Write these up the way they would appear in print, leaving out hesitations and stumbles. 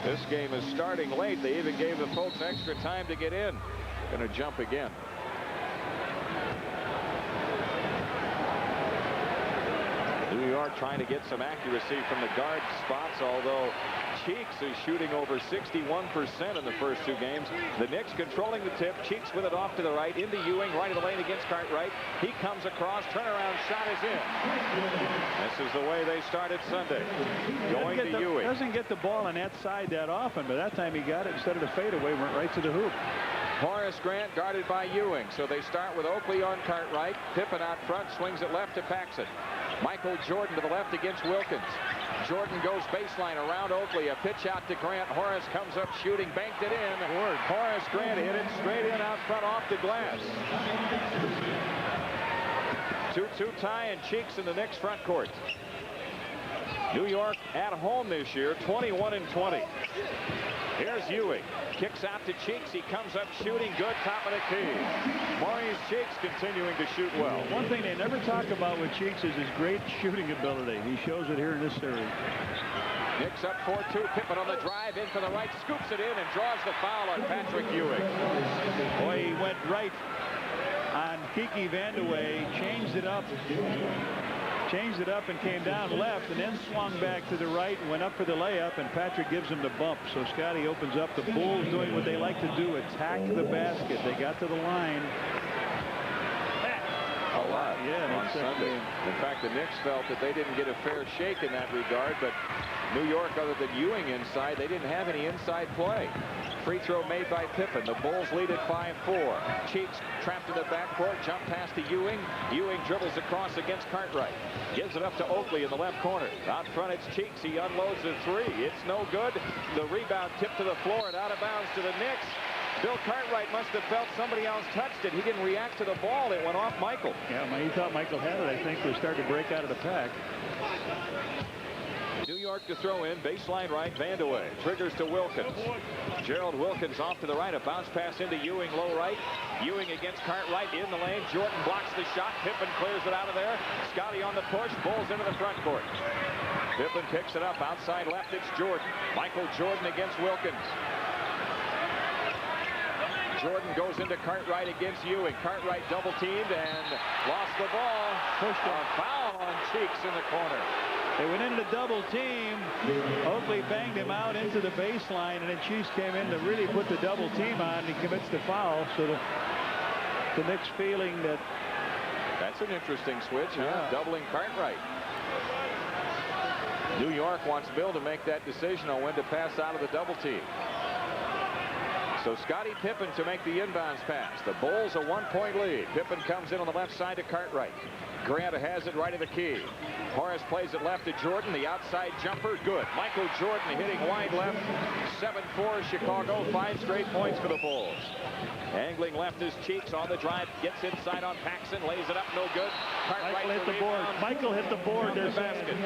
This game is starting late. They even gave the folks extra time to get in. Going to jump again. New York trying to get some accuracy from the guard spots, although Cheeks is shooting over 61% in the first two games. The Knicks controlling the tip. Cheeks with it off to the right, into Ewing, right of the lane against Cartwright. He comes across, turnaround shot is in. This is the way they started Sunday. Going to Ewing. Doesn't get the ball on that side that often, but that time he got it. Instead of the fadeaway, went right to the hoop. Horace Grant guarded by Ewing, so they start with Oakley on Cartwright. Pippen out front, swings it left to Paxson. Michael Jordan to the left against Wilkins. Jordan goes baseline around Oakley. A pitch out to Grant. Horace comes up shooting, banked it in. Horace Grant hit it straight in out front off the glass. 2-2 tie and Cheeks in the Knicks front court. New York at home this year, 21-20. Here's Ewing. Kicks out to Cheeks. He comes up shooting good, top of the key. Maurice Cheeks continuing to shoot well. One thing they never talk about with Cheeks is his great shooting ability. He shows it here in this series. Knicks up 4-2. Pippen on the drive, in for the right, scoops it in and draws the foul on Patrick Ewing. Boy, he went right on Kiki Vandeweghe, changed it up and came down left and then swung back to the right and went up for the layup, and Patrick gives him the bump. So Scotty opens up. The Bulls doing what they like to do, attack the basket. They got to the line a lot on Sunday. In fact, the Knicks felt that they didn't get a fair shake in that regard, but New York, other than Ewing inside, they didn't have any inside play. Free throw made by Pippen. The Bulls lead at 5-4. Cheeks trapped in the backcourt. Jump pass to Ewing. Ewing dribbles across against Cartwright. Gives it up to Oakley in the left corner. Out front, it's Cheeks. He unloads a three. It's no good. The rebound tipped to the floor and out of bounds to the Knicks. Bill Cartwright must have felt somebody else touched it. He didn't react to the ball. It went off Michael. Yeah, he thought Michael had it. I think was starting to break out of the pack. New York to throw in, baseline right, Vandeweghe. Triggers to Wilkins. Gerald Wilkins off to the right, a bounce pass into Ewing, low right. Ewing against Cartwright in the lane. Jordan blocks the shot. Pippen clears it out of there. Scotty on the push, Bulls into the front court. Pippen picks it up, outside left, it's Jordan. Michael Jordan against Wilkins. Jordan goes into Cartwright against Ewing. Cartwright double teamed and lost the ball. Pushed a foul on Cheeks in the corner. They went into the double team. Oakley banged him out into the baseline, and then Cheeks came in to really put the double team on, and he commits the foul. So the Knicks feeling that... That's an interesting switch, huh? Doubling Cartwright. New York wants Bill to make that decision on when to pass out of the double team. So Scottie Pippen to make the inbounds pass. The Bulls a 1-point lead. Pippen comes in on the left side to Cartwright. Grant has it right of the key. Horace plays it left to Jordan. The outside jumper, good. Michael Jordan hitting wide left. 7-4 Chicago. 5 straight points for the Bulls. Angling left is Cheeks on the drive. Gets inside on Paxson. Lays it up, no good. Cartwright hit the board. Michael hit the board. The basket.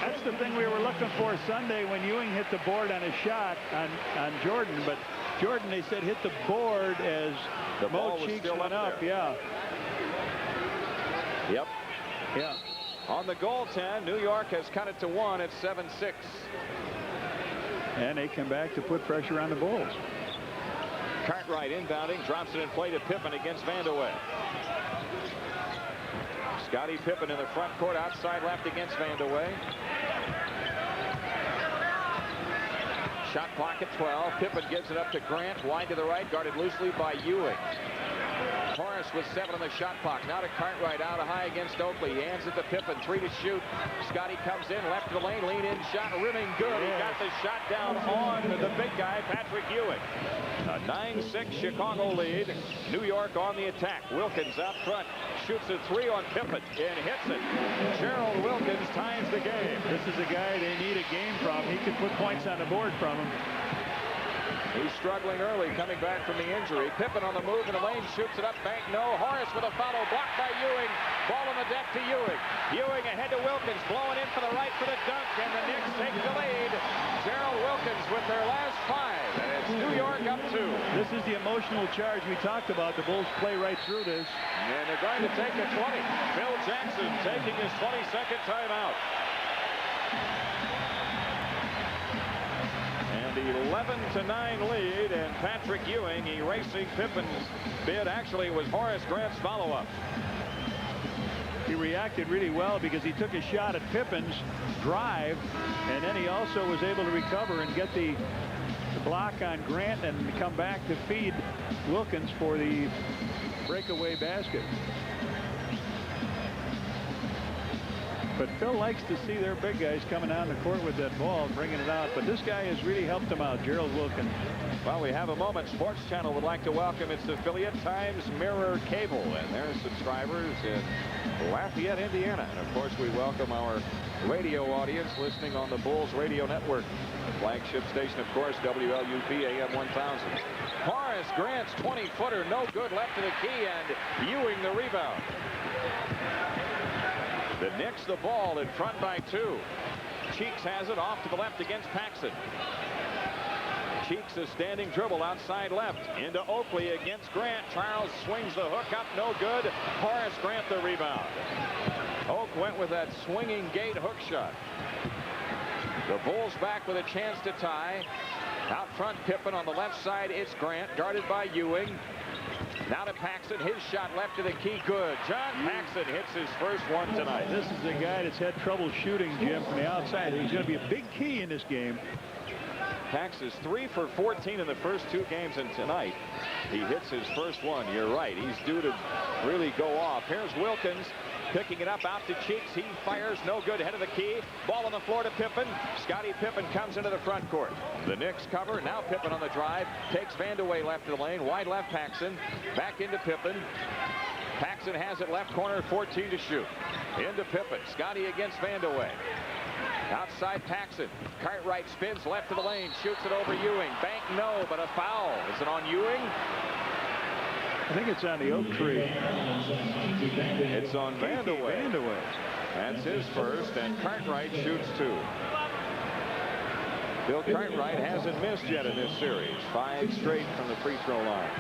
That's the thing we were looking for Sunday when Ewing hit the board on his shot on Jordan. But Jordan, they said, hit the board as the ball was Cheeks still went up. Yeah. Yep. Yeah. On the goaltend, New York has cut it to 1 at 7-6. And they come back to put pressure on the Bulls. Cartwright inbounding, drops it in play to Pippen against Vandeweghe. Scottie Pippen in the front court, outside left against Vandeweghe. Shot clock at 12. Pippen gives it up to Grant, wide to the right, guarded loosely by Ewing. Horace with 7 on the shot clock. Now to Cartwright, out high against Oakley. He hands it to Pippen, 3 to shoot. Scotty comes in, left of the lane, lean in shot, rimming good. He got the shot down on the big guy, Patrick Ewing. A 9-6 Chicago lead. New York on the attack. Wilkins out front, shoots a 3 on Pippen and hits it. Gerald Wilkins ties the game. This is a guy they need a game from. He could put points on the board from him. He's struggling early, coming back from the injury. Pippen on the move in the lane, shoots it up, bank, no. Horace with a follow, blocked by Ewing. Ball on the deck to Ewing. Ewing ahead to Wilkins, blowing in for the right for the dunk, and the Knicks take the lead. Gerald Wilkins with their last 5, and it's New York up 2. This is the emotional charge we talked about. The Bulls play right through this. And they're going to take a 20. Phil Jackson taking his 22nd timeout. And 11-9 lead, and Patrick Ewing erasing Pippen's bid. Actually, it was Horace Grant's follow-up. He reacted really well because he took a shot at Pippen's drive, and then he also was able to recover and get the block on Grant and come back to feed Wilkins for the breakaway basket. But Phil likes to see their big guys coming out in the court with that ball and bringing it out. But this guy has really helped them out, Gerald Wilkins. Well, we have a moment. Sports Channel would like to welcome its affiliate, Times Mirror Cable, and their subscribers in Lafayette, Indiana. And, of course, we welcome our radio audience listening on the Bulls Radio Network. The flagship station, of course, WLUP AM 1000. Horace Grant's 20-footer, no good, left to the key, and Ewing the rebound. The Knicks the ball in front by 2. Cheeks has it off to the left against Paxson. Cheeks a standing dribble outside left into Oakley against Grant. Charles swings the hook up, no good. Horace Grant the rebound. Oak went with that swinging gate hook shot. The Bulls back with a chance to tie. Out front, Pippen. On the left side, it's Grant, guarded by Ewing. Now to Paxson, his shot left to the key, good. John Paxson hits his first one tonight. This is a guy that's had trouble shooting, Jim, from the outside. He's going to be a big key in this game. Pax is 3 for 14 in the first 2 games, and tonight he hits his first one. You're right, he's due to really go off. Here's Wilkins picking it up out to Cheeks. He fires, no good, head of the key. Ball on the floor to Pippen. Scottie Pippen comes into the front court. The Knicks cover. Now Pippen on the drive. Takes Vandeweghe left of the lane. Wide left Paxson. Back into Pippen. Paxson has it left corner, 14 to shoot. Into Pippen. Scottie against Vandeweghe. Outside Paxson. Cartwright spins left of the lane. Shoots it over Ewing. Bank no, but a foul. Is it on Ewing? I think it's on the oak tree. It's on Vandeweghe. That's his first, and Cartwright shoots 2. Bill Cartwright hasn't missed yet in this series. 5 straight from the free throw line.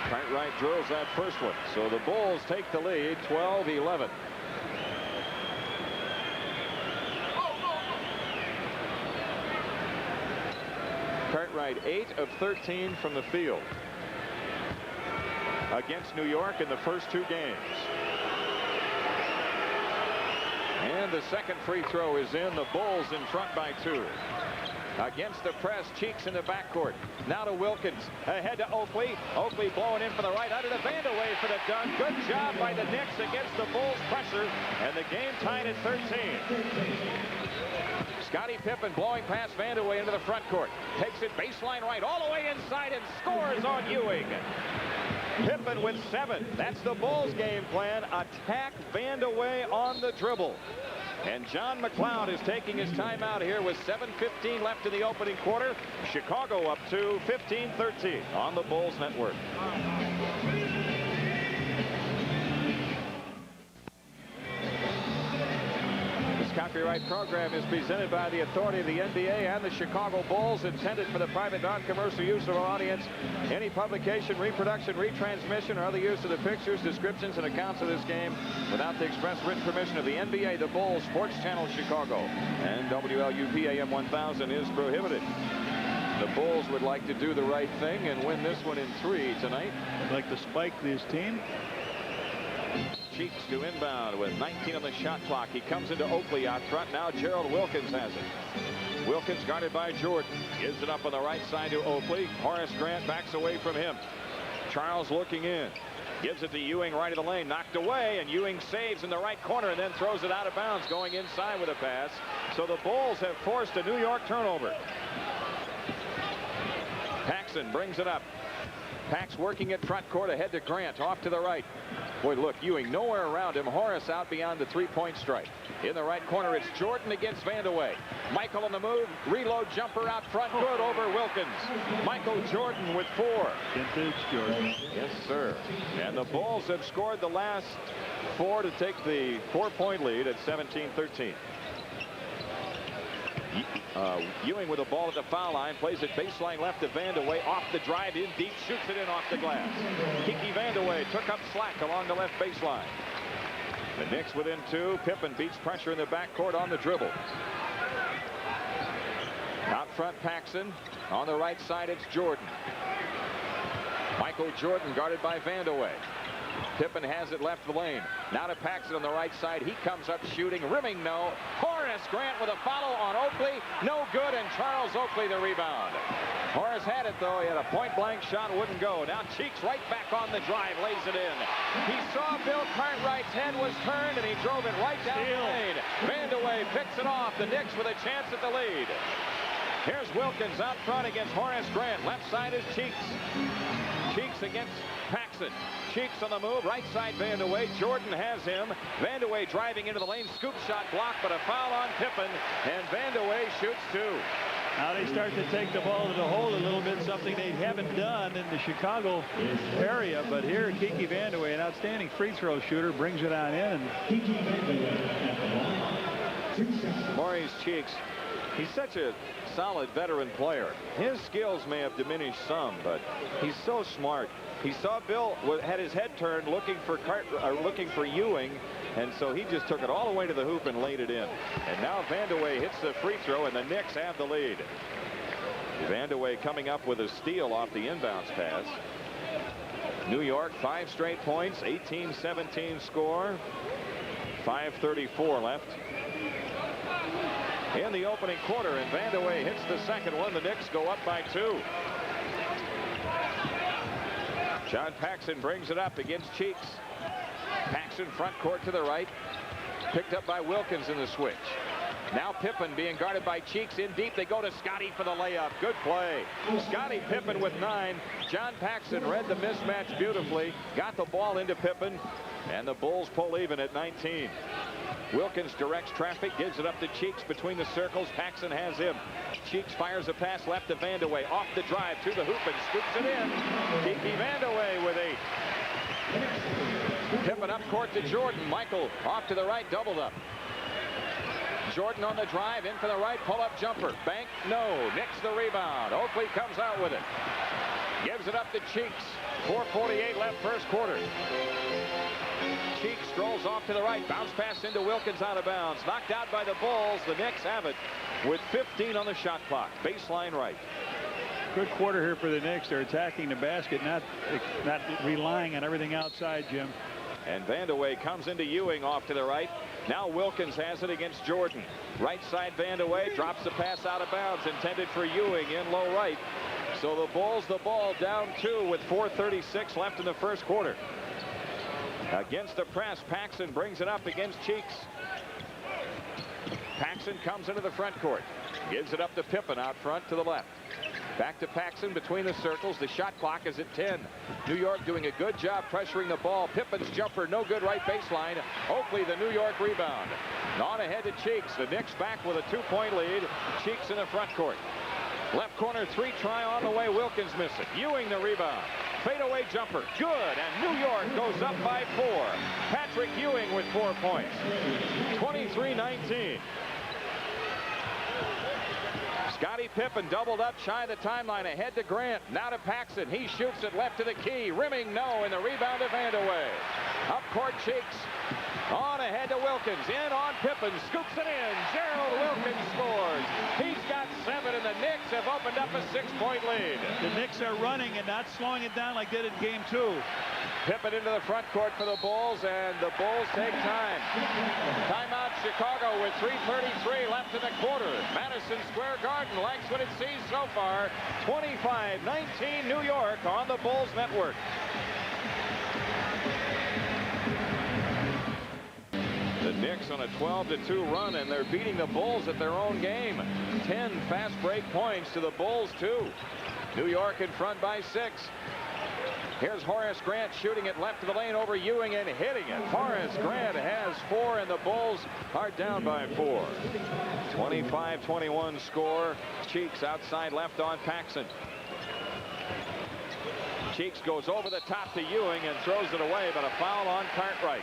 Cartwright drills that first one. So the Bulls take the lead, 12-11. Cartwright 8 of 13 from the field against New York in the first 2 games. And the second free throw is in. The Bulls in front by 2. Against the press, Cheeks in the backcourt. Now to Wilkins. Ahead to Oakley. Oakley blowing in for the right. Under to Vandeweghe for the dunk. Good job by the Knicks against the Bulls' pressure. And the game tied at 13. Scottie Pippen blowing past Vandeweghe into the front court. Takes it baseline right all the way inside and scores on Ewing. Pippen with 7. That's the Bulls' game plan. Attack Vandeweghe on the dribble. And John McLeod is taking his timeout here with 7:15 left in the opening quarter. Chicago up to 15-13 on the Bulls Network. Copyright program is presented by the authority of the NBA and the Chicago Bulls, intended for the private non-commercial use of our audience. Any publication, reproduction, retransmission, or other use of the pictures, descriptions, and accounts of this game without the express written permission of the NBA, the Bulls, Sports Channel Chicago, and WLUP AM 1000 is prohibited. The Bulls would like to do the right thing and win this one in 3 tonight. I'd like to spike this team. Cheeks to inbound with 19 on the shot clock. He comes into Oakley out front. Now Gerald Wilkins has it. Wilkins guarded by Jordan. Gives it up on the right side to Oakley. Horace Grant backs away from him. Charles looking in. Gives it to Ewing right of the lane. Knocked away, and Ewing saves in the right corner and then throws it out of bounds, going inside with a pass. So the Bulls have forced a New York turnover. Paxson brings it up. Pax working at front court ahead to Grant. Off to the right. Boy, look, Ewing nowhere around him. Horace out beyond the three-point stripe. In the right corner, it's Jordan against Vandeweghe. Michael on the move. Reload jumper out front. Good over Wilkins. Michael Jordan with 4. Vintage Jordan. Yes, sir. And the Bulls have scored the last 4 to take the 4-point lead at 17-13. Ewing with the ball at the foul line, plays it baseline left to Vandeweghe, off the drive, in deep, shoots it in off the glass. Kiki Vandeweghe took up slack along the left baseline. The Knicks within 2. Pippen beats pressure in the backcourt on the dribble. Out front, Paxson. On the right side, it's Jordan. Michael Jordan guarded by Vandeweghe. Pippen has it left the lane. Now to Paxson on the right side. He comes up shooting. Rimming, no. Horace Grant with a follow on Oakley. No good, and Charles Oakley the rebound. Horace had it, though. He had a point-blank shot. Wouldn't go. Now Cheeks right back on the drive. Lays it in. He saw Bill Cartwright's head was turned, and he drove it right down the lane. Vandeweghe picks it off. The Knicks with a chance at the lead. Here's Wilkins out front against Horace Grant. Left side is Cheeks. Cheeks against Paxson. Cheeks on the move. Right side, Vandeweghe. Jordan has him. Vandeweghe driving into the lane. Scoop shot blocked, but a foul on Pippen. And Vandeweghe shoots 2. Now they start to take the ball to the hole a little bit, something they haven't done in the Chicago area. But here, Kiki Vandeweghe, an outstanding free throw shooter, brings it on in. Maurice Cheeks, he's such a solid veteran player. His skills may have diminished some, but he's so smart. He saw Bill had his head turned looking for Ewing, and so he just took it all the way to the hoop and laid it in. And now Vandeweghe hits the free throw, and the Knicks have the lead. Vandeweghe coming up with a steal off the inbounds pass. New York 5 straight points, 18-17 score, 5:34 left in the opening quarter, and Vandeweghe hits the second one. The Knicks go up by 2. John Paxson brings it up against Cheeks. Paxson front court to the right. Picked up by Wilkins in the switch. Now Pippen being guarded by Cheeks in deep. They go to Scotty for the layup. Good play. Scotty Pippen with 9. John Paxson read the mismatch beautifully. Got the ball into Pippen. And the Bulls pull even at 19. Wilkins directs traffic, gives it up to Cheeks between the circles. Paxson has him. Cheeks fires a pass left to Vandeweghe. Off the drive to the hoop and scoops it in. Kiki Vandeweghe with 8. Pippen up court to Jordan. Michael off to the right, doubled up. Jordan on the drive, in for the right, pull-up jumper. Bank, no. Knicks the rebound. Oakley comes out with it. Gives it up to Cheeks. 4:48 left first quarter. Cheeks strolls off to the right. Bounce pass into Wilkins out of bounds. Knocked out by the Bulls. The Knicks have it with 15 on the shot clock. Baseline right. Good quarter here for the Knicks. They're attacking the basket, not relying on everything outside, Jim. And Vandeweghe comes into Ewing off to the right. Now Wilkins has it against Jordan. Right side Vandeweghe drops the pass out of bounds, intended for Ewing in low right. So the Bulls the ball down 2 with 4:36 left in the first quarter. Against the press, Paxson brings it up against Cheeks. Paxson comes into the front court. Gives it up to Pippen out front to the left. Back to Paxson between the circles. The shot clock is at 10. New York doing a good job pressuring the ball. Pippen's jumper, no good right baseline. Oakley, the New York rebound. On ahead to Cheeks. The Knicks back with a 2-point lead. Cheeks in the front court. Left corner 3 try on the way. Wilkins miss it. Ewing the rebound. Fadeaway jumper. Good. And New York goes up by 4. Patrick Ewing with 4 points. 23-19. Scotty Pippen doubled up shy of the timeline. Ahead to Grant. Now to Paxson. He shoots it left to the key. Rimming no. And the rebound to Vandeweghe. Up court Cheeks. On ahead to Wilkins. In on Pippen. Scoops it in. Gerald Wilkins scores. He's got 7, and the Knicks have opened up a 6-point lead. The Knicks are running and not slowing it down like they did in game 2. Pippen into the front court for the Bulls, and the Bulls take time. Timeout Chicago with 3:33 left in the quarter. Madison Square Garden likes what it sees so far. 25-19 New York on the Bulls Network. The Knicks on a 12-2 run, and they're beating the Bulls at their own game. 10 fast break points to the Bulls 2. New York in front by 6. Here's Horace Grant shooting it left of the lane over Ewing and hitting it. Horace Grant has 4, and the Bulls are down by 4. 25-21 score. Cheeks outside left on Paxson. Cheeks goes over the top to Ewing and throws it away, but a foul on Cartwright.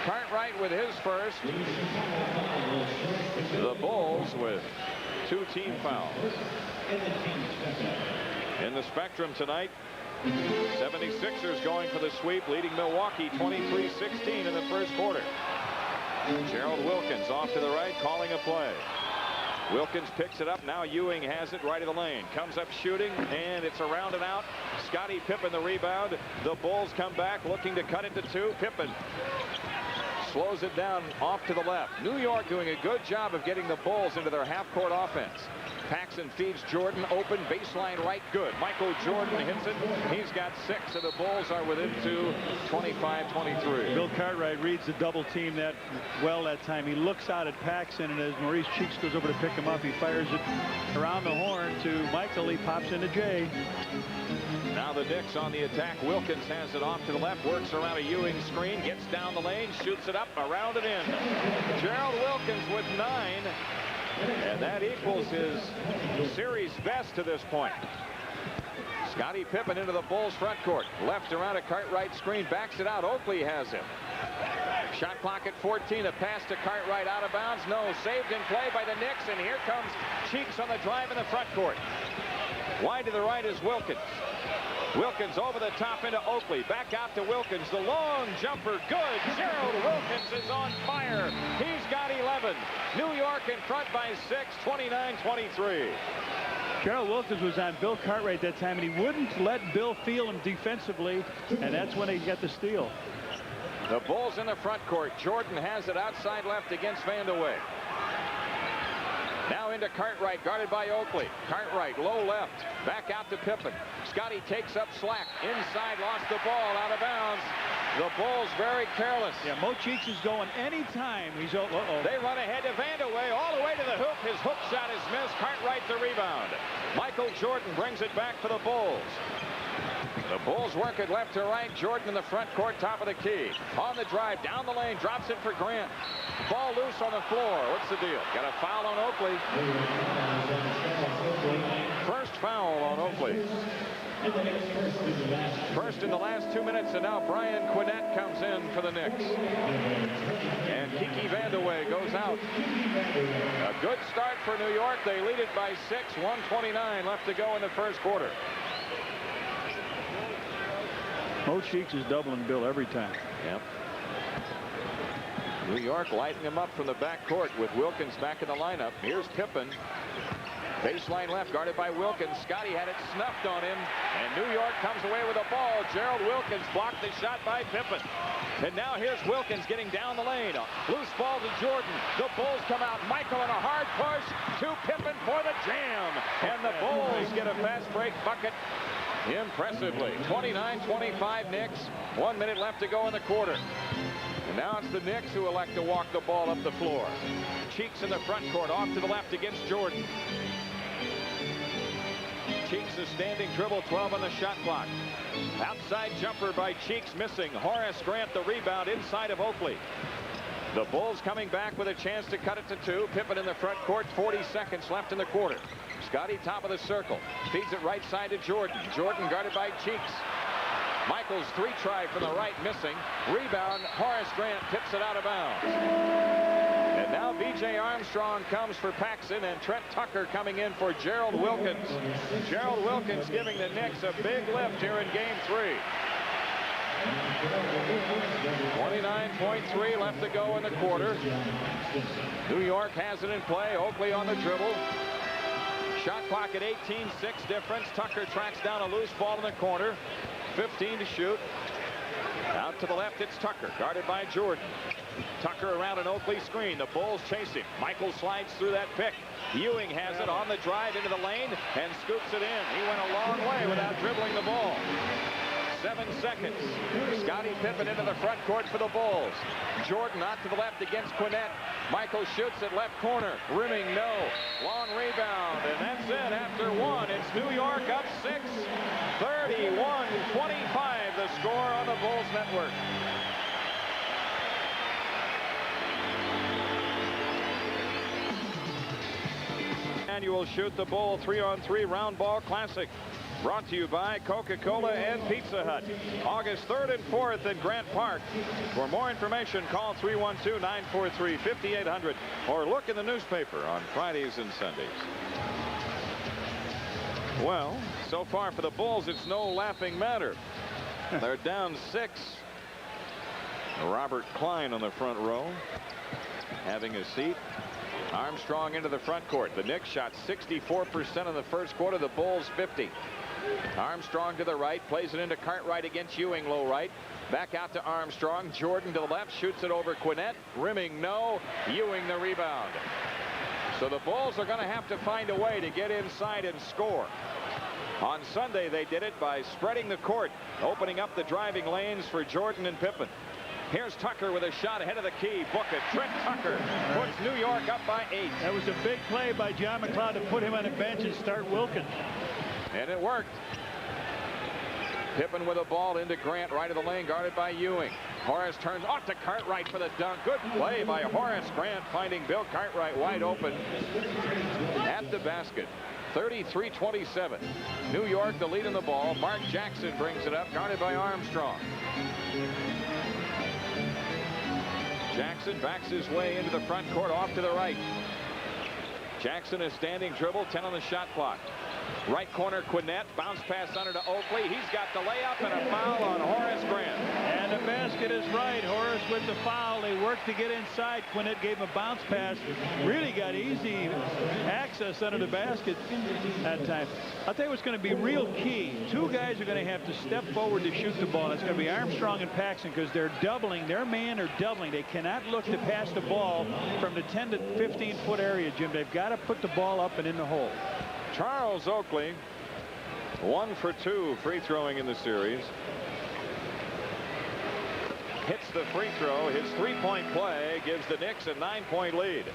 Cartwright with his first. The Bulls with 2 team fouls. In the Spectrum tonight, 76ers going for the sweep, leading Milwaukee 23-16 in the first quarter. Gerald Wilkins off to the right, calling a play. Wilkins picks it up. Now Ewing has it right of the lane. Comes up shooting, and it's around and out. Scottie Pippen the rebound. The Bulls come back looking to cut it to 2. Pippen slows it down off to the left. New York doing a good job of getting the Bulls into their half-court offense. Paxson feeds Jordan open, baseline right, good. Michael Jordan hits it. He's got 6, and the Bulls are within 2, 25-23. Bill Cartwright reads the double team that well that time. He looks out at Paxson, and as Maurice Cheeks goes over to pick him up, he fires it around the horn to Michael. He pops into Jay. Now the Knicks on the attack. Wilkins has it off to the left, works around a Ewing screen, gets down the lane, shoots it up, around and in. Gerald Wilkins with 9. And that equals his series best to this point. Scottie Pippen into the Bulls front court. Left around a Cartwright screen. Backs it out. Oakley has him. Shot clock at 14. A pass to Cartwright out of bounds. No. Saved in play by the Knicks. And here comes Cheeks on the drive in the front court. Wide to the right is Wilkins. Wilkins over the top into Oakley. Back out to Wilkins. The long jumper. Good. Gerald Wilkins is on fire. He's got 11. New York in front by 6. 29-23. Gerald Wilkins was on Bill Cartwright that time, and he wouldn't let Bill feel him defensively, and that's when he got the steal. The Bulls in the front court. Jordan has it outside left against Vandeweghe. Now into Cartwright, guarded by Oakley. Cartwright, low left. Back out to Pippen. Scottie takes up slack. Inside, lost the ball, out of bounds. The Bulls very careless. Yeah, Mo Cheeks is going anytime. He's They run ahead to Vandeweghe, all the way to the hoop. His hook shot is missed. Cartwright the rebound. Michael Jordan brings it back for the Bulls. The Bulls work it left to right. Jordan in the front court, top of the key. On the drive, down the lane, drops it for Grant. Ball loose on the floor. What's the deal? Got a foul on Oakley. First foul on Oakley. First in the last 2 minutes, and now Brian Quinnett comes in for the Knicks. And Kiki Vandeweghe goes out. A good start for New York. They lead it by 6. 1:29 left to go in the first quarter. Mo Cheeks is doubling Bill every time. Yep. New York lighting him up from the backcourt with Wilkins back in the lineup. Here's Pippen. Baseline left, guarded by Wilkins. Scottie had it snuffed on him, and New York comes away with the ball. Gerald Wilkins blocked the shot by Pippen. And now here's Wilkins getting down the lane. A loose ball to Jordan. The Bulls come out. Michael in a hard push to Pippen for the jam. And the Bulls get a fast break bucket impressively. 29-25 Knicks. 1 minute left to go in the quarter. And now it's the Knicks who elect to walk the ball up the floor. Cheeks in the front court, off to the left against Jordan. Cheeks is standing dribble, 12 on the shot clock. Outside jumper by Cheeks missing. Horace Grant the rebound inside of Oakley. The Bulls coming back with a chance to cut it to 2. Pippen in the front court, 40 seconds left in the quarter. Scottie top of the circle. Feeds it right side to Jordan. Jordan guarded by Cheeks. Michaels 3-try from the right missing. Rebound. Horace Grant tips it out of bounds. And now B.J. Armstrong comes for Paxson, and Trent Tucker coming in for Gerald Wilkins. Gerald Wilkins giving the Knicks a big lift here in Game 3. 29.3 left to go in the quarter. New York has it in play. Oakley on the dribble. Shot clock at 18, 6 difference. Tucker tracks down a loose ball in the corner. 15 to shoot. Out to the left, it's Tucker, guarded by Jordan. Tucker around an Oakley screen. The Bulls chase him. Michael slides through that pick. Ewing has it on the drive into the lane and scoops it in. He went a long way without dribbling the ball. 7 seconds. Scottie Pippen into the front court for the Bulls. Jordan out to the left against Quinnett. Michael shoots at left corner. Rimming, no. Long rebound, and that's it after 1. It's New York up 6. 31-25 the score on the Bulls network. Annual Shoot the Bull 3-on-3 round ball classic. Brought to you by Coca-Cola and Pizza Hut. August 3rd and 4th in Grant Park. For more information, call 312-943-5800 or look in the newspaper on Fridays and Sundays. Well, so far for the Bulls, it's no laughing matter. They're down 6. Robert Klein on the front row, having a seat. Armstrong into the front court. The Knicks shot 64% in the first quarter. The Bulls 50. Armstrong to the right, plays it into Cartwright against Ewing, low right. Back out to Armstrong. Jordan to the left, shoots it over Quinnett. Rimming no. Ewing the rebound. So the Bulls are going to have to find a way to get inside and score. On Sunday, they did it by spreading the court, opening up the driving lanes for Jordan and Pippen. Here's Tucker with a shot ahead of the key. Book it. Trent Tucker puts New York up by 8. That was a big play by John McLeod to put him on the bench and start Wilkins. And it worked. Pippen with a ball into Grant, right of the lane, guarded by Ewing. Horace turns off to Cartwright for the dunk. Good play by Horace. Grant finding Bill Cartwright wide open at the basket. 33-27. New York the lead in the ball. Mark Jackson brings it up, guarded by Armstrong. Jackson backs his way into the front court, off to the right. Jackson is standing dribble, 10 on the shot clock. Right corner, Quinnett, bounce pass under to Oakley. He's got the layup and a foul on Horace Grant. And the basket is right. Horace with the foul. They worked to get inside. Quinnett gave him a bounce pass. Really got easy access under the basket that time. I'll tell you what's going to be real key. Two guys are going to have to step forward to shoot the ball. It's going to be Armstrong and Paxson, because they're doubling. Their man are doubling. They cannot look to pass the ball from the 10 to 15 foot area, Jim. They've got to put the ball up and in the hole. Charles Oakley, 1 for 2 free throwing in the series. Hits the free throw. His three-point play gives the Knicks a 9-point lead.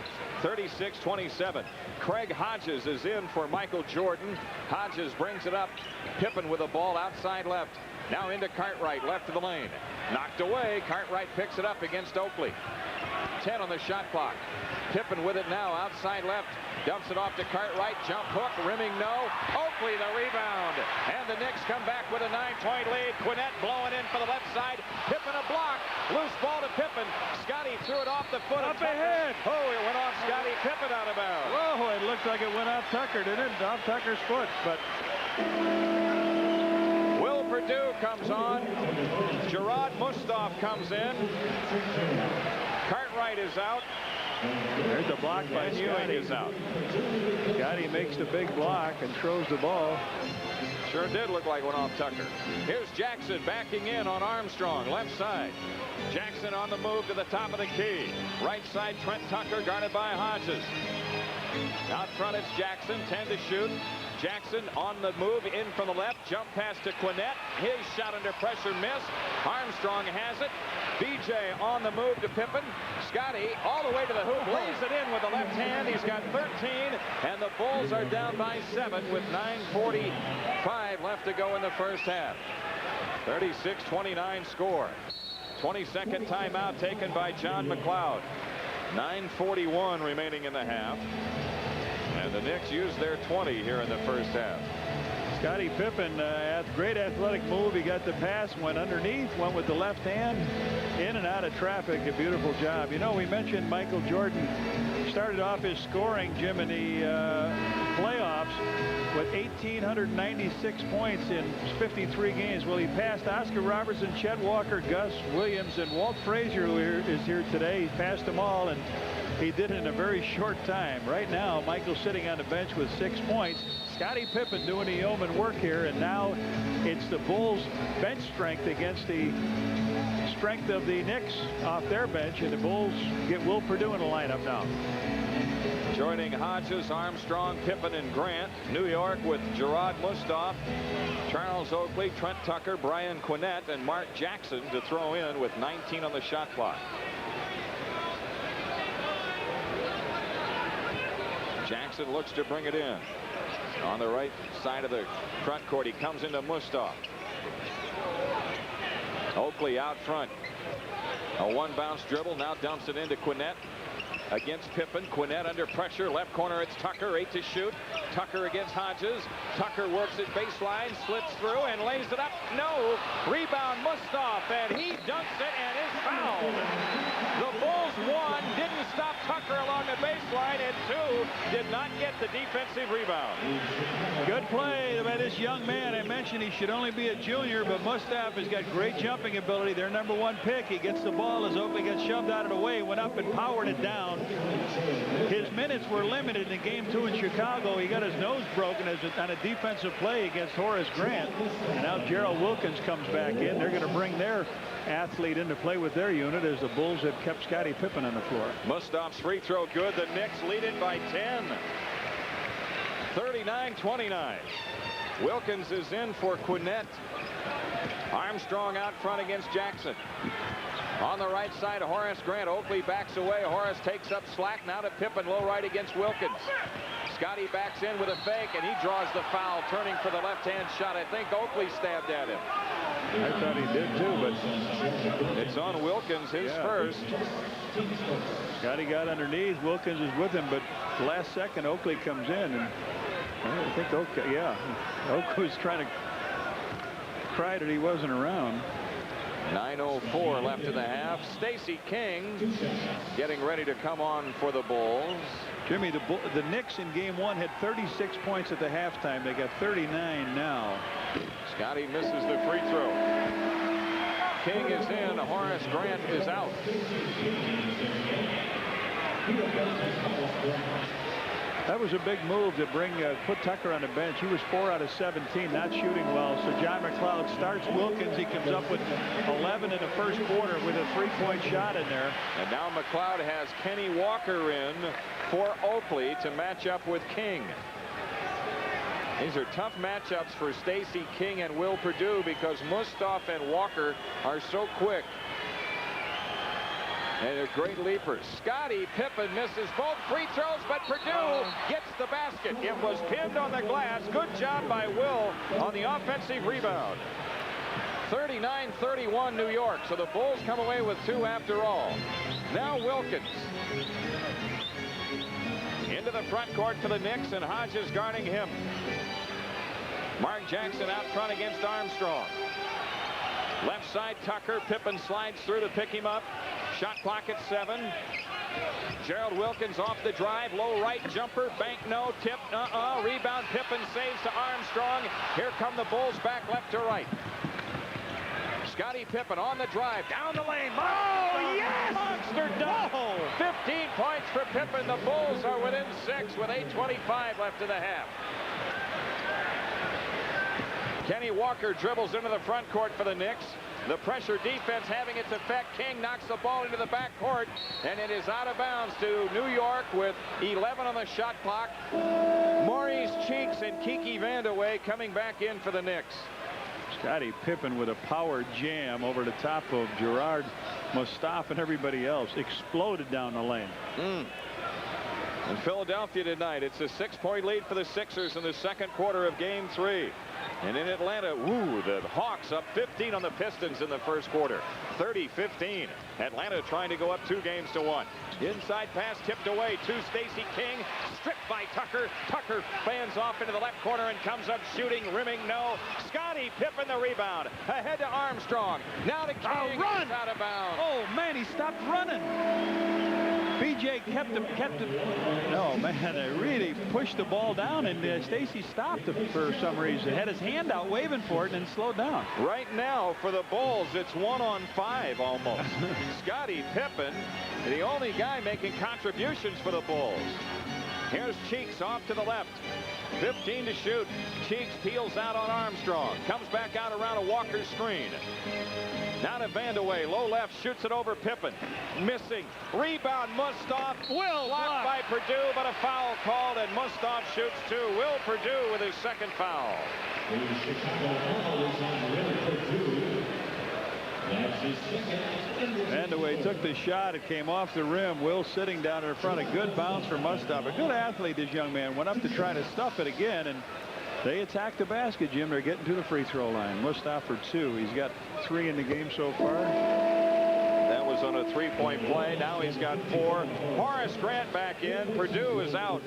36-27. Craig Hodges is in for Michael Jordan. Hodges brings it up. Pippen with a ball outside left. Now into Cartwright, left of the lane. Knocked away. Cartwright picks it up against Oakley. 10 on the shot clock. Pippen with it now, outside left. Dumps it off to Cartwright. Jump hook, rimming no. Oakley the rebound. And the Knicks come back with a 9-point lead. Quinnett blowing in for the left side. Pippen a block. Loose ball to Pippen. Scotty threw it off the foot of Tucker. Ahead. Oh, it went off Scotty. Pippen out of bounds. Whoa, it looked like it went off Tucker, didn't it? Off Tucker's foot, but... Will Perdue comes on. Gerard Mustaf comes in. Cartwright is out. There's a block by Scotty. Is out. Scotty makes the big block and throws the ball. Sure did look like one off Tucker. Here's Jackson backing in on Armstrong, left side. Jackson on the move to the top of the key. Right side, Trent Tucker guarded by Hodges. Out front, it's Jackson, 10 to shoot. Jackson on the move in from the left. Jump pass to Quinnett. His shot under pressure missed. Armstrong has it. BJ on the move to Pippen. Scotty all the way to the hoop. Lays it in with the left hand. He's got 13. And the Bulls are down by 7 with 9:45 left to go in the first half. 36-29 score. 22nd timeout taken by John McLeod. 9:41 remaining in the half. And the Knicks used their 20 here in the first half. Scottie Pippen, great athletic move. He got the pass, went underneath, went with the left hand, in and out of traffic. A beautiful job. You know, we mentioned Michael Jordan started off his scoring, Jim, in the playoffs with 1,896 points in 53 games. Well, he passed Oscar Robertson, Chet Walker, Gus Williams, and Walt Frazier, who is here today. He passed them all, and he did it in a very short time. Right now, Michael's sitting on the bench with 6 points. Scottie Pippen doing the yeoman work here, and now it's the Bulls' bench strength against the strength of the Knicks off their bench, and the Bulls get Will Perdue in the lineup now. Joining Hodges, Armstrong, Pippen, and Grant. New York with Gerard Mustaf, Charles Oakley, Trent Tucker, Brian Quinnett, and Mark Jackson to throw in with 19 on the shot clock. Jackson looks to bring it in. On the right side of the front court, he comes into Mustaf. Oakley out front. A one-bounce dribble, now dumps it into Quinnett. against Pippen. Quinnett under pressure. Left corner, it's Tucker. 8 to shoot. Tucker against Hodges. Tucker works at baseline, slips through, and lays it up. No. Rebound, Mustaf, and he dunks it and is fouled. The Bulls, 1, didn't stop Tucker along the baseline, and 2, did not get the defensive rebound. Good play by this young man. I mentioned he should only be a junior, but Mustaf has got great jumping ability. Their #1 pick. He gets the ball as Oakley gets shoved out of the way, went up and powered it down. His minutes were limited in game 2 in Chicago. He got his nose broken on a defensive play against Horace Grant. Now Gerald Wilkins comes back in. They're going to bring their athlete into play with their unit as the Bulls have kept Scottie Pippen on the floor. Mustaf's free throw good. The Knicks lead it by 10. 39-29. Wilkins is in for Quinnett. Armstrong out front against Jackson. On the right side, Horace Grant. Oakley backs away. Horace takes up slack. Now to Pippen, low right against Wilkins. Scottie backs in with a fake, and he draws the foul, turning for the left-hand shot. I think Oakley stabbed at him. I thought he did too, but it's on Wilkins, his first. Scottie got underneath. Wilkins is with him, but last second Oakley comes in, and I think Oakley was trying to cry that he wasn't around. 9:04 left in the half. Stacey King getting ready to come on for the Bulls. Jimmy, the Knicks in game 1 had 36 points at the halftime. They got 39 now. Scottie misses the free throw. King is in. Horace Grant is out. That was a big move to put Tucker on the bench. He was 4 out of 17, not shooting well. So John McLeod starts Wilkins. He comes up with 11 in the first quarter with a 3-point shot in there. And now McLeod has Kenny Walker in for Oakley to match up with King. These are tough matchups for Stacey King and Will Perdue because Mustaf and Walker are so quick. And they're great leapers. Scottie Pippen misses both free throws, but Perdue gets the basket. It was pinned on the glass. Good job by Will on the offensive rebound. 39-31 New York. So the Bulls come away with 2 after all. Now Wilkins. Into the front court for the Knicks, and Hodges guarding him. Mark Jackson out front against Armstrong. Left side, Tucker. Pippen slides through to pick him up. Shot clock at 7. Gerald Wilkins off the drive. Low right jumper. Bank no. Tip. Rebound. Pippen saves to Armstrong. Here come the Bulls back left to right. Scottie Pippen on the drive. Down the lane. Yes! Monster dunk. 15 points for Pippen. The Bulls are within 6 with 8:25 left in the half. Kenny Walker dribbles into the front court for the Knicks. The pressure defense having its effect. King knocks the ball into the back court, and it is out of bounds to New York with 11 on the shot clock. Maurice Cheeks and Kiki Vandeweghe coming back in for the Knicks. Scottie Pippen with a power jam over the top of Gerard, Mustaf, and everybody else. Exploded down the lane. In Philadelphia tonight, it's a 6-point lead for the Sixers in the second quarter of game 3. And in Atlanta, the Hawks up 15 on the Pistons in the first quarter. 30-15. Atlanta trying to go up 2-1. Inside pass tipped away to Stacey King. Stripped by Tucker. Tucker fans off into the left corner and comes up shooting. Rimming no. Scottie Pippen the rebound. Ahead to Armstrong. Now to King. Run! Out of bounds. Oh, man, he stopped running. BJ kept him. No, man, they really pushed the ball down, and Stacey stopped for some reason. Had his hand out waving for it and then slowed down. Right now for the Bulls, it's 1-on-5 almost. Scottie Pippen, the only guy making contributions for the Bulls. Here's Cheeks off to the left. 15 to shoot. Cheeks peels out on Armstrong. Comes back out around a Walker screen. Now to Vandeweghe. Low left. Shoots it over Pippen. Missing. Rebound Mustaf. Blocked by Perdue, but a foul called, and Mustaf shoots 2. Will Perdue with his second foul. Vandeweghe took the shot. It came off the rim. Will sitting down in front. A good bounce for Mustaf. A good athlete, this young man. Went up to try to stuff it again, and they attacked the basket, Jim. They're getting to the free throw line. Mustaf for 2. He's got 3 in the game so far. That was was on a three-point play. Now he's got 4. Horace Grant back in. Purdue is out.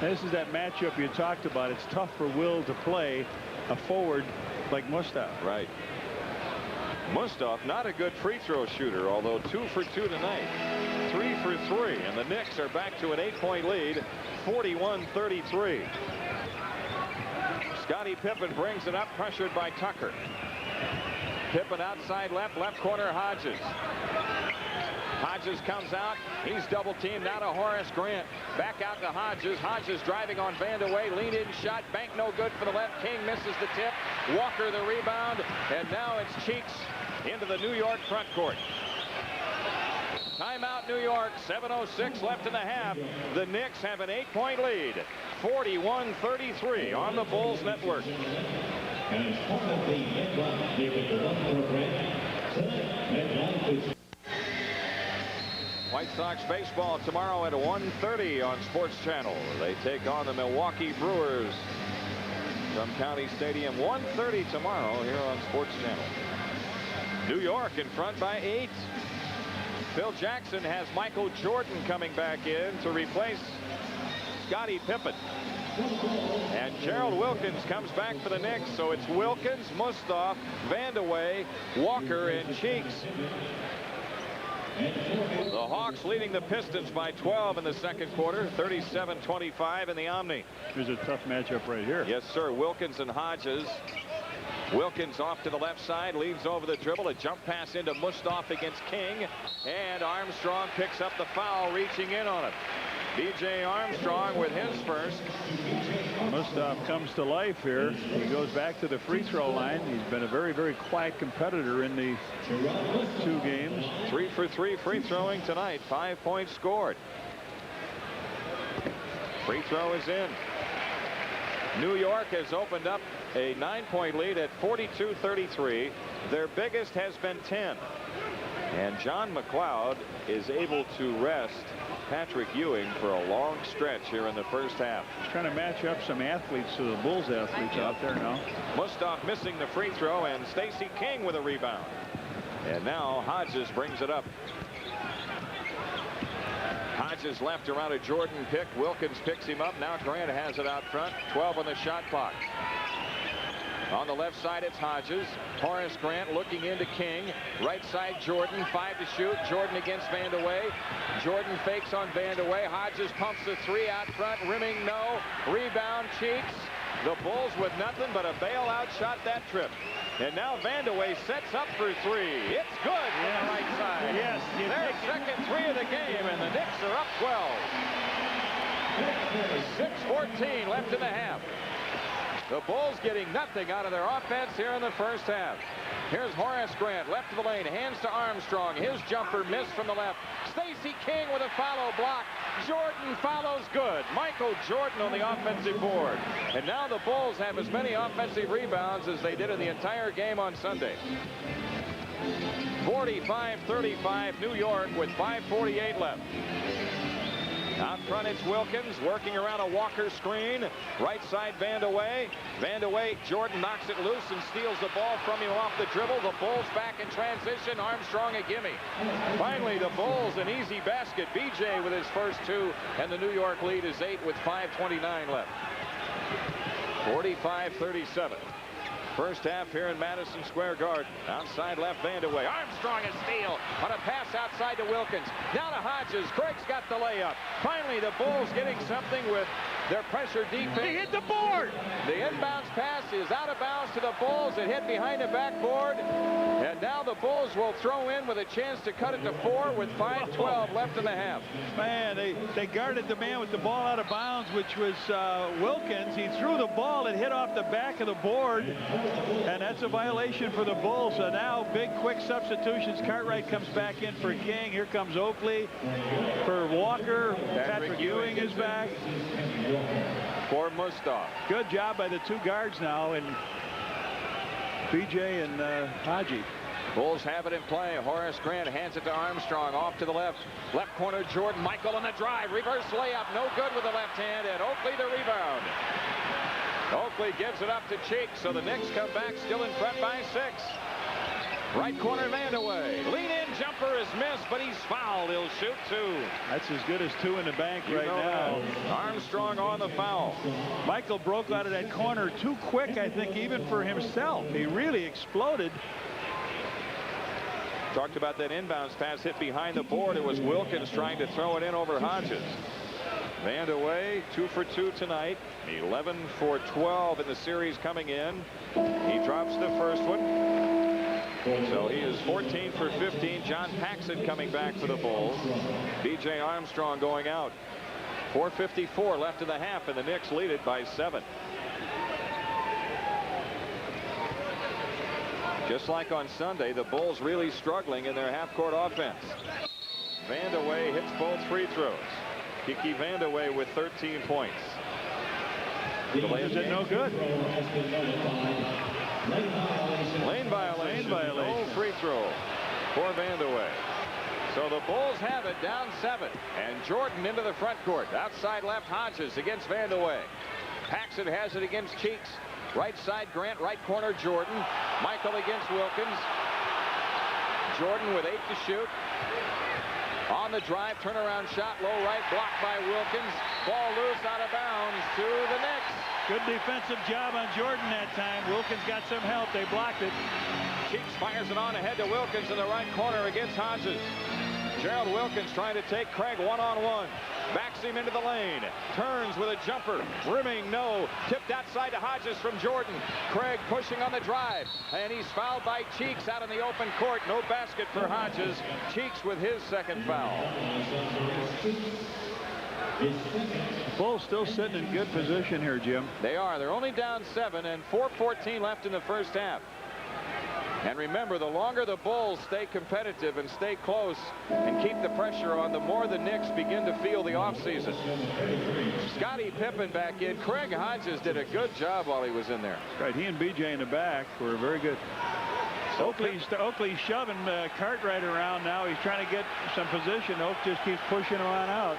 This is that matchup you talked about. It's tough for Will to play a forward like Mustaf. Right. Mustaf, not a good free throw shooter, although 2 for 2 tonight. 3 for 3, and the Knicks are back to an 8-point lead, 41-33. Scottie Pippen brings it up, pressured by Tucker. Pippen outside left corner, Hodges. Hodges comes out. He's double teamed. Now to Horace Grant. Back out to Hodges. Hodges driving on Vandeweghe. Lean in shot. Bank no good for the left. King misses the tip. Walker the rebound. And now it's Cheeks into the New York front court. Timeout New York. 7:06 left in the half. The Knicks have an 8-point lead. 41-33 on the Bulls network. White Sox baseball tomorrow at 1:30 on Sports Channel. They take on the Milwaukee Brewers from County Stadium. 1:30 tomorrow here on Sports Channel. New York in front by 8. Phil Jackson has Michael Jordan coming back in to replace Scottie Pippen. And Gerald Wilkins comes back for the Knicks. So it's Wilkins, Mustaf, Vandeweghe, Walker, and Cheeks. The Hawks leading the Pistons by 12 in the second quarter, 37-25 in the Omni. Here's a tough matchup right here. Yes, sir. Wilkins and Hodges. Wilkins off to the left side, leads over the dribble. A jump pass into Mustaf against King. And Armstrong picks up the foul, reaching in on it. B.J. Armstrong with his first. Mustaf comes to life here. He goes back to the free throw line. He's been a very, very quiet competitor in the 2 games. 3 for 3 free throwing tonight. 5 points scored. Free throw is in. New York has opened up a 9-point lead at 42-33. Their biggest has been 10. And John McLeod is able to rest Patrick Ewing for a long stretch here in the first half. He's trying to match up some athletes to the Bulls athletes out there now. Mustaf missing the free throw, and Stacey King with a rebound. And now Hodges brings it up. Hodges left around a Jordan pick. Wilkins picks him up. Now Grant has it out front. 12 on the shot clock. On the left side, it's Hodges. Horace Grant looking into King. Right side, Jordan. 5 to shoot. Jordan against Vandeweghe. Jordan fakes on Vandeweghe. Hodges pumps the 3 out front. Rimming, no. Rebound, Cheeks. The Bulls with nothing but a bailout shot that trip. And now Vandeweghe sets up for 3. It's good from the right side. Yes. Their second 3 of the game, and the Knicks are up 12. 6:14 left in the half. The Bulls getting nothing out of their offense here in the first half. Here's Horace Grant, left of the lane, hands to Armstrong. His jumper missed from the left. Stacey King with a follow block. Jordan follows good. Michael Jordan on the offensive board. And now the Bulls have as many offensive rebounds as they did in the entire game on Sunday. 45-35 New York with 5:48 left. Out front, it's Wilkins working around a Walker screen. Right side, Vandeweghe. Vandeweghe, Jordan knocks it loose and steals the ball from him off the dribble. The Bulls back in transition. Armstrong a gimme. Finally, the Bulls an easy basket. B.J. with his first 2, and the New York lead is 8 with 5:29 left. 45-37. First half here in Madison Square Garden. Outside left, Vandeweghe. Armstrong a steal on a pass outside to Wilkins. Now to Hodges. Craig's got the layup. Finally, the Bulls getting something with their pressure defense. He hit the board. The inbounds pass is out of bounds to the Bulls. It hit behind the backboard. And now the Bulls will throw in with a chance to cut it to 4 with 5:12 left in the half. Man, they guarded the man with the ball out of bounds, which was Wilkins. He threw the ball. It hit off the back of the board. And that's a violation for the Bulls. So now big quick substitutions. Cartwright comes back in for King. Here comes Oakley for Walker. Patrick Ewing is back. For Mustaf. Good job by the 2 guards now, and B.J. and Haji. Bulls have it in play. Horace Grant hands it to Armstrong. Off to the left. Left corner, Jordan. Michael on the drive. Reverse layup. No good with the left hand. And Oakley the rebound. Oakley gives it up to Cheeks. So the Knicks come back still in front by 6. Right corner, Vandeweghe. Lean in jumper is missed, but he's fouled. He'll shoot 2. That's as good as 2 in the bank right now. Armstrong on the foul. Michael broke out of that corner too quick, I think, even for himself. He really exploded. Talked about that inbounds pass hit behind the board. It was Wilkins trying to throw it in over Hodges. Vandeweghe 2 for 2 tonight. 11 for 12 in the series coming in. He drops the first one. So he is 14 for 15. John Paxson coming back for the Bulls. B.J. Armstrong going out. 4:54 left in the half, and the Knicks lead it by 7. Just like on Sunday, the Bulls really struggling in their half-court offense. Vandeweghe hits both free throws. Kiki Vandeweghe with 13 points. Is it no good? Lane violation. No free throw for Vandeweghe. So the Bulls have it down 7. And Jordan into the front court. Outside left, Hodges against Vandeweghe. Paxson has it against Cheeks. Right side, Grant. Right corner, Jordan. Michael against Wilkins. Jordan with 8 to shoot. On the drive, turnaround shot, low right, blocked by Wilkins. Ball loose, out of bounds to the Knicks. Good defensive job on Jordan that time. Wilkins got some help. They blocked it. Cheeks fires it on ahead to Wilkins in the right corner against Hodges. Gerald Wilkins trying to take Craig one-on-one. Backs him into the lane. Turns with a jumper. Rimming, no. Tipped outside to Hodges from Jordan. Craig pushing on the drive. And he's fouled by Cheeks out in the open court. No basket for Hodges. Cheeks with his second foul. Bulls still sitting in good position here, Jim. They are. They're only down 7 and 4:14 left in the first half. And remember, the longer the Bulls stay competitive and stay close and keep the pressure on, the more the Knicks begin to feel the offseason. Scottie Pippen back in. Craig Hodges did a good job while he was in there. Right, he and B.J. in the back were very good. Oakley's shoving Cartwright around now. He's trying to get some position. Oak just keeps pushing him on out.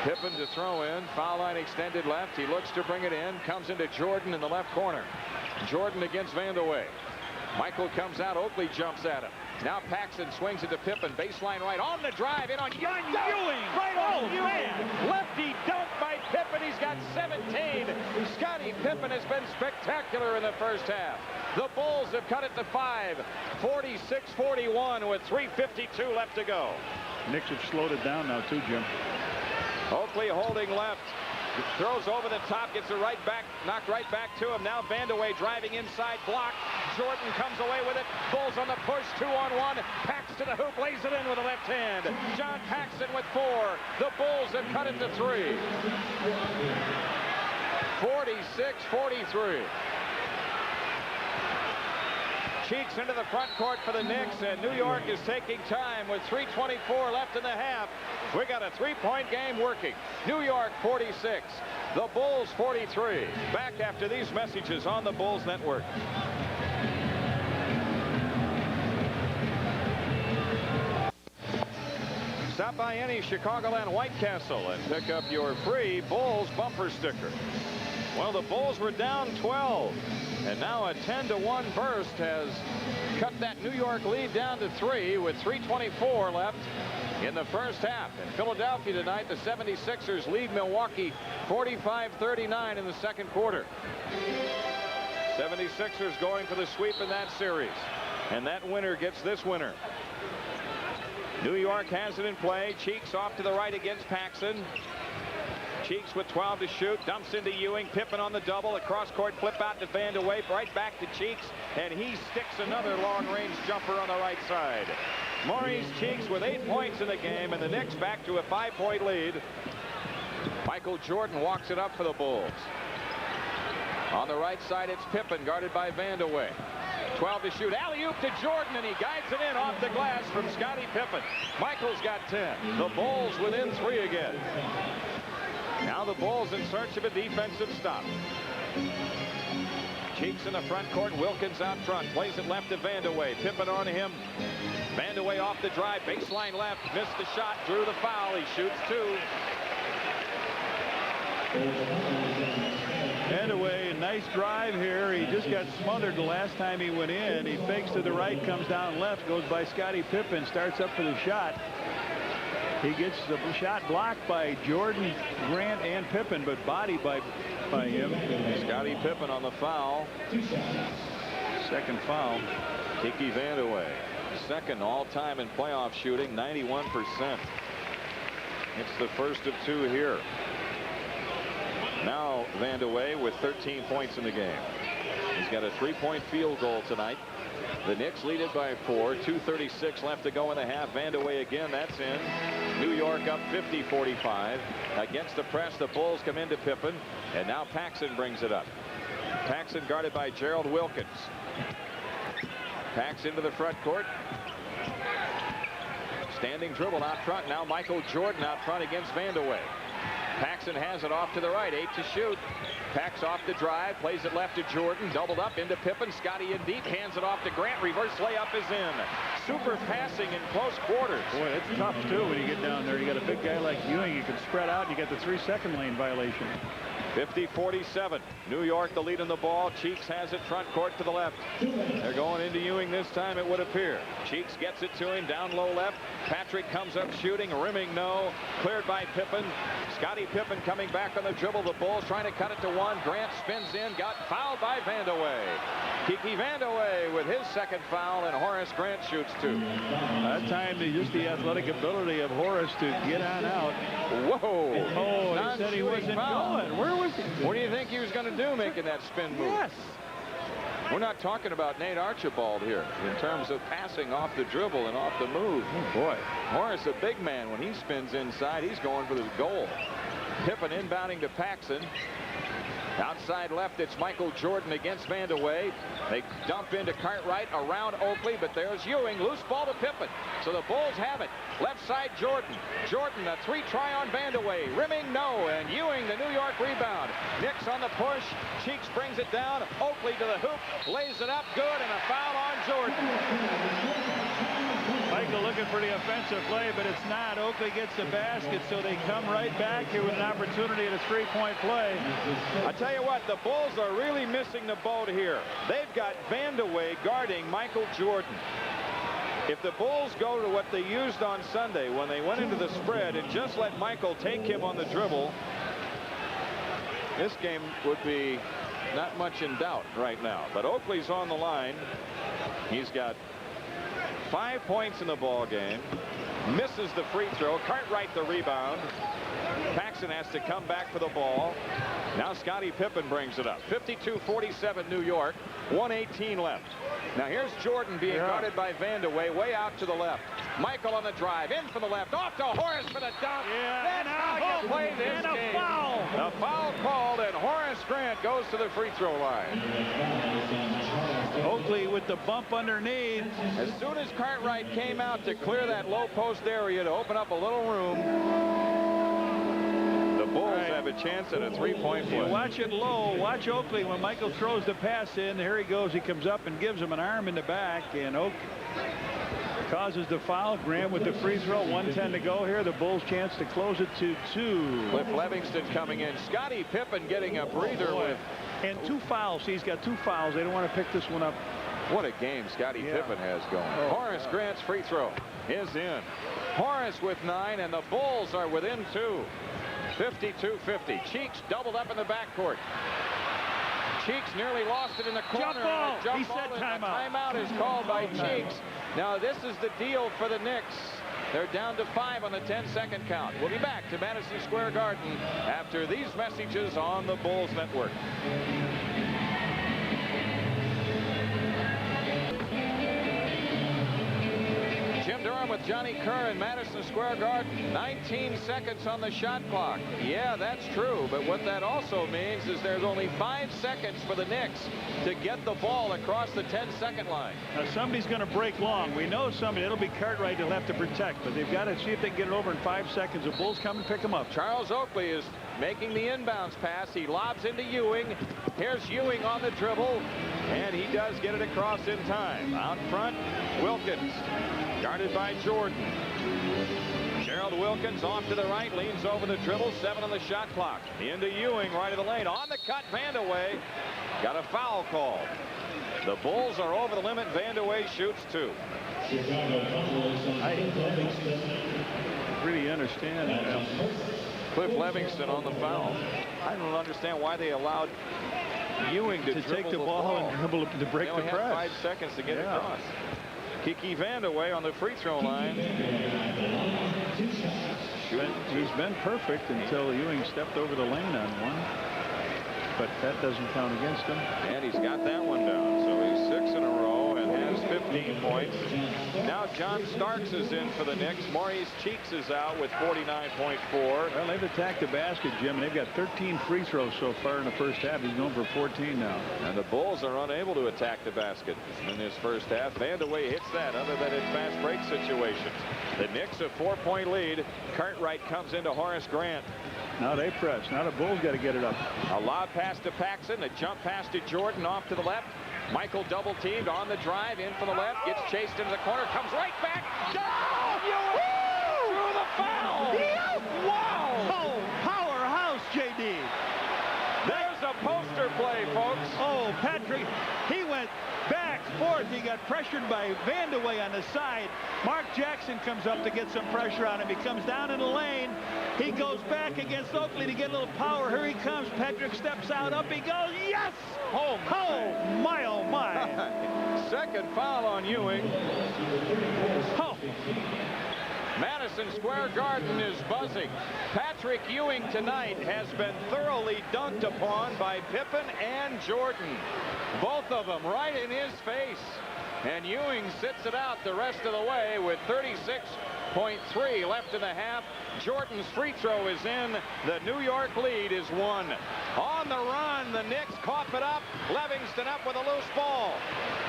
Pippen to throw in. Foul line extended left. He looks to bring it in. Comes into Jordan in the left corner. Jordan against Vandeweghe. Michael comes out. Oakley jumps at him. Now Paxson swings it to Pippen. Baseline right on the drive. In on Ewing. Right on Ewing. Lefty dunk by Pippen. He's got 17. Scottie Pippen has been spectacular in the first half. The Bulls have cut it to 5. 46-41 with 3:52 left to go. Knicks have slowed it down now too, Jim. Oakley holding left. Throws over the top, gets it right back, knocked right back to him. Now Vandeweghe driving inside, block. Jordan comes away with it. Bulls on the push, 2-on-1. Packs to the hoop, lays it in with a left hand. John Paxson with 4. The Bulls have cut it to 3. 46-43. Cheeks into the front court for the Knicks, and New York is taking time with 3:24 left in the half. We got a 3-point game working. New York 46, the Bulls 43. Back after these messages on the Bulls Network. Stop by any Chicagoland White Castle and pick up your free Bulls bumper sticker. Well, the Bulls were down 12. And now a 10-1 burst has cut that New York lead down to 3 with 3:24 left in the first half. In Philadelphia tonight, the 76ers lead Milwaukee 45-39 in the second quarter. 76ers going for the sweep in that series. And that winner gets this winner. New York has it in play. Cheeks off to the right against Paxson. Cheeks with 12 to shoot, dumps into Ewing. Pippen on the double, a cross-court flip out to Vandeweghe, right back to Cheeks, and he sticks another long-range jumper on the right side. Maurice Cheeks with 8 points in the game, and the Knicks back to a 5-point lead. Michael Jordan walks it up for the Bulls. On the right side, it's Pippen, guarded by Vandeweghe. 12 to shoot, alley-oop to Jordan, and he guides it in off the glass from Scottie Pippen. Michael's got 10. The Bulls within 3 again. Now the Bulls in search of a defensive stop. Cheeks in the front court. Wilkins out front. Plays it left to Vandeweghe. Pippen on him. Vandeweghe off the drive. Baseline left. Missed the shot. Drew the foul. He shoots 2. Vandeweghe in nice drive here. He just got smothered the last time he went in. He fakes to the right, comes down left, goes by Scottie Pippen, starts up for the shot. He gets the shot blocked by Jordan, Grant, and Pippen, but bodied by him. Scottie Pippen on the foul. Second foul. Kiki Vandeweghe, second all-time in playoff shooting, 91%. It's the first of 2 here. Now Vandeweghe with 13 points in the game. He's got a 3-point field goal tonight. The Knicks lead it by 4. 2:36 left to go in the half. Vandeweghe again. That's in. New York up 50-45. Against the press, the Bulls come into Pippen. And now Paxson brings it up. Paxson guarded by Gerald Wilkins. Pax into the front court. Standing dribble out front. Now Michael Jordan out front against Vandeweghe. Paxson has it off to the right. 8 to shoot. Pax off the drive. Plays it left to Jordan. Doubled up into Pippen. Scottie in deep. Hands it off to Grant. Reverse layup is in. Super passing in close quarters. Boy, it's tough, too, when you get down there. You got a big guy like Ewing. You can spread out. You got the 3-second lane violation. 50-47. New York the lead in the ball. Cheeks has it front court to the left. They're going into Ewing this time, it would appear. Cheeks gets it to him down low left. Patrick comes up shooting. Rimming no. Cleared by Pippen. Scottie Pippen coming back on the dribble. The Bulls trying to cut it to 1. Grant spins in. Got fouled by Vandeweghe. Kiki Vandeweghe with his second foul, and Horace Grant shoots 2. That time, just the athletic ability of Horace to get on out. Whoa. Oh, he said he wasn't going. Where was he? What do you think he was going to do making that spin move? Yes. We're not talking about Nate Archibald here in terms of passing off the dribble and off the move. Oh, boy. Horace, a big man, when he spins inside, he's going for the goal. Pippen inbounding to Paxson. Outside left, it's Michael Jordan against Vandeweghe. They dump into Cartwright around Oakley, but there's Ewing. Loose ball to Pippen. So the Bulls have it. Left side, Jordan. Jordan, a 3-try on Vandeweghe. Rimming, no. And Ewing, the New York rebound. Knicks on the push. Cheeks brings it down. Oakley to the hoop. Lays it up. Good. And a foul on Jordan. Michael looking for the offensive play, but it's not. Oakley gets the basket, so they come right back here with an opportunity at a 3-point play. I tell you what, the Bulls are really missing the boat here. They've got Vandeweghe guarding Michael Jordan. If the Bulls go to what they used on Sunday when they went into the spread and just let Michael take him on the dribble, this game would be not much in doubt right now. But Oakley's on the line. He's got 5 points in the ball game. Misses the free throw. Cartwright the rebound. Paxson has to come back for the ball. Now Scottie Pippen brings it up. 52-47 New York. 1:18 left. Now here's Jordan being guarded by Vandeweghe way out to the left. Michael on the drive. In from the left. Off to Horace for the dunk. That's how you play this game. Foul. A foul called, and Horace Grant goes to the free throw line. Oakley with the bump underneath. As soon as Cartwright came out to clear that low post area to open up a little room, the Bulls have a chance at a 3-point play. Watch it low. Watch Oakley when Michael throws the pass in. Here he goes. He comes up and gives him an arm in the back, and Oakley causes the foul. Grant with the free throw. 1:10 to go here. The Bulls chance to close it to 2. Cliff Levingston coming in. Scottie Pippen getting a breather with. And 2 fouls. He's got 2 fouls. They don't want to pick this one up. What a game Scottie Pippen has going. Horace Grant's free throw is in. Horace with 9, and the Bulls are within 2. 52-50. Cheeks doubled up in the backcourt. Cheeks nearly lost it in the corner. Jump ball. Jump He ball, said and timeout. Timeout is called by Cheeks. Now this is the deal for the Knicks. They're down to 5 on the 10-second count. We'll be back to Madison Square Garden after these messages on the Bulls Network. Jim Durham with Johnny Kerr in Madison Square Garden. 19 seconds on the shot clock. Yeah, that's true. But what that also means is there's only 5 seconds for the Knicks to get the ball across the 10-second line. Now somebody's going to break long. We know somebody. It'll be Cartwright they'll have to protect. But they've got to see if they can get it over in 5 seconds. The Bulls come and pick them up. Charles Oakley is making the inbounds pass. He lobs into Ewing. Here's Ewing on the dribble. And he does get it across in time. Out front, Wilkins. Guarded by Jordan. Gerald Wilkins off to the right, leans over the dribble, 7 on the shot clock. Into Ewing, right of the lane, on the cut, Vandeweghe got a foul call. The Bulls are over the limit. Vandeweghe shoots 2. I really understand Cliff Levingston on the foul. I don't understand why they allowed Ewing to take the ball and dribble to break the press. They only had 5 seconds to get across. Kiki Vandeweghe on the free throw line. He's been perfect until Ewing stepped over the lane on one. But that doesn't count against him. And he's got that one down. So he's 6 in a row and has 15 points. Now John Starks is in for the Knicks. Maurice Cheeks is out with 49.4. Well, they've attacked the basket, Jim, and they've got 13 free throws so far in the first half. He's going for 14 now. And the Bulls are unable to attack the basket in this first half. Vandeweghe hits that other than in fast break situations. The Knicks a 4-point lead. Cartwright comes into Horace Grant. Now they press. Now the Bulls got to get it up. A lob pass to Paxson. A jump pass to Jordan off to the left. Michael double teamed on the drive in for the left. Gets chased into the corner. Comes right back. Down! Through the foul. Wow! Oh, powerhouse, J.D. There's a poster play, folks. Oh, Patrick, he went back, forth. He got pressured by Vandeweghe on the side. Mark Jackson comes up to get some pressure on him. He comes down in the lane. He goes back against Oakley to get a little power. Here he comes. Patrick steps out. Up he goes. Yes! Oh, my. Oh, my. Second foul on Ewing. Oh. Madison Square Garden is buzzing. Patrick Ewing tonight has been thoroughly dunked upon by Pippen and Jordan. Both of them right in his face. And Ewing sits it out the rest of the way with 36.3 left in the half. Jordan's free throw is in. The New York lead is 1. On the run, the Knicks cough it up. Levingston up with a loose ball.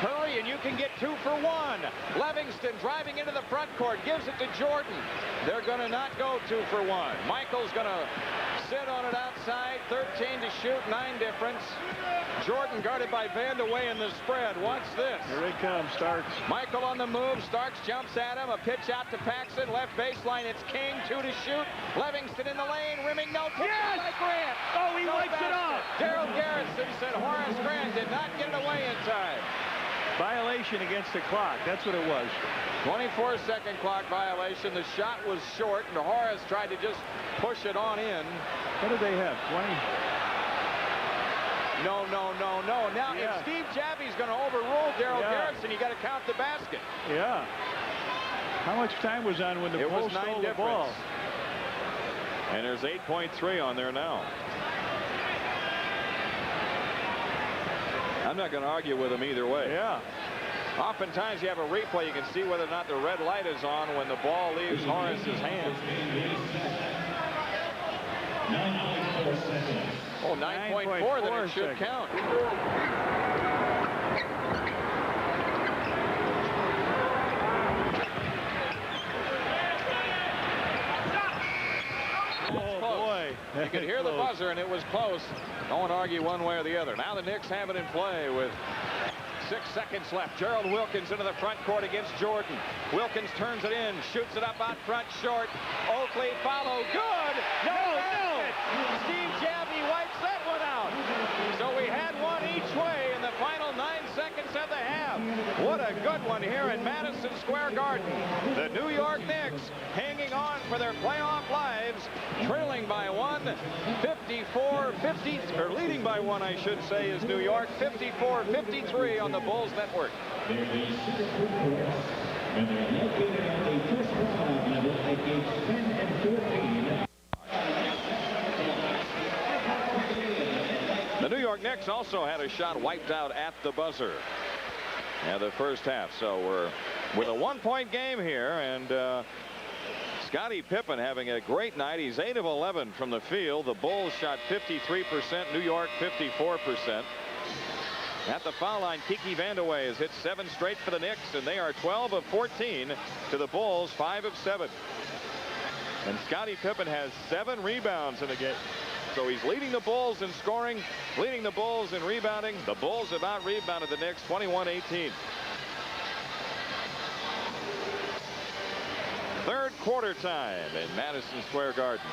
Hurry and you can get 2 for 1. Levingston driving into the front court, gives it to Jordan. They're going to not go 2 for 1. Michael's going to sit on it outside. 13 to shoot, 9 difference. Jordan guarded by Vandeweghe in the spread. Watch this. Here it comes, Starks. Michael on the move. Starks jumps at him. A pitch out to Paxson. Left baseline. It's King. 2 to shoot. Livingston in the lane. Rimming no. Yes! By Grant. Oh, he wipes it off. Darrell Garrison said Horace Grant did not get it away in time. Violation against the clock. That's what it was. 24-second clock violation. The shot was short, and Horace tried to just push it on in. What did they have? 20? No. Now, if Steve Jabby's going to overrule Darrell Garrison, you got to count the basket. Yeah. How much time was on when the Bulls stole the ball? And there's 8.3 on there now. I'm not going to argue with him either way. Yeah. Oftentimes you have a replay, you can see whether or not the red light is on when the ball leaves Horace's hands. Oh, 9.4, then it should count. Oh, boy. You could hear the buzzer, and it was close. Don't argue one way or the other. Now the Knicks have it in play with 6 seconds left. Gerald Wilkins into the front court against Jordan. Wilkins turns it in, shoots it up out front, short. Oakley follow, good. No. Steve Jabby wipes that one out. So we had one each way in the final 9 seconds of the half. What a good one here in Madison Square Garden. The New York Knicks hanging on for their playoff lives, trailing by 1, 54-50, or leading by 1, I should say, is New York, 54-53 on the Bulls Network. And they're located at the first round level at games 10 and 14. The New York Knicks also had a shot wiped out at the buzzer in the first half. So we're with a 1-point game here, and Scottie Pippen having a great night. He's 8 of 11 from the field. The Bulls shot 53%, New York 54%. At the foul line, Kiki Vandeweghe has hit 7 straight for the Knicks, and they are 12 of 14 to the Bulls, 5 of 7. And Scottie Pippen has 7 rebounds in the game. So he's leading the Bulls in scoring, leading the Bulls in rebounding. The Bulls have out-rebounded the Knicks 21-18. Third quarter time in Madison Square Garden.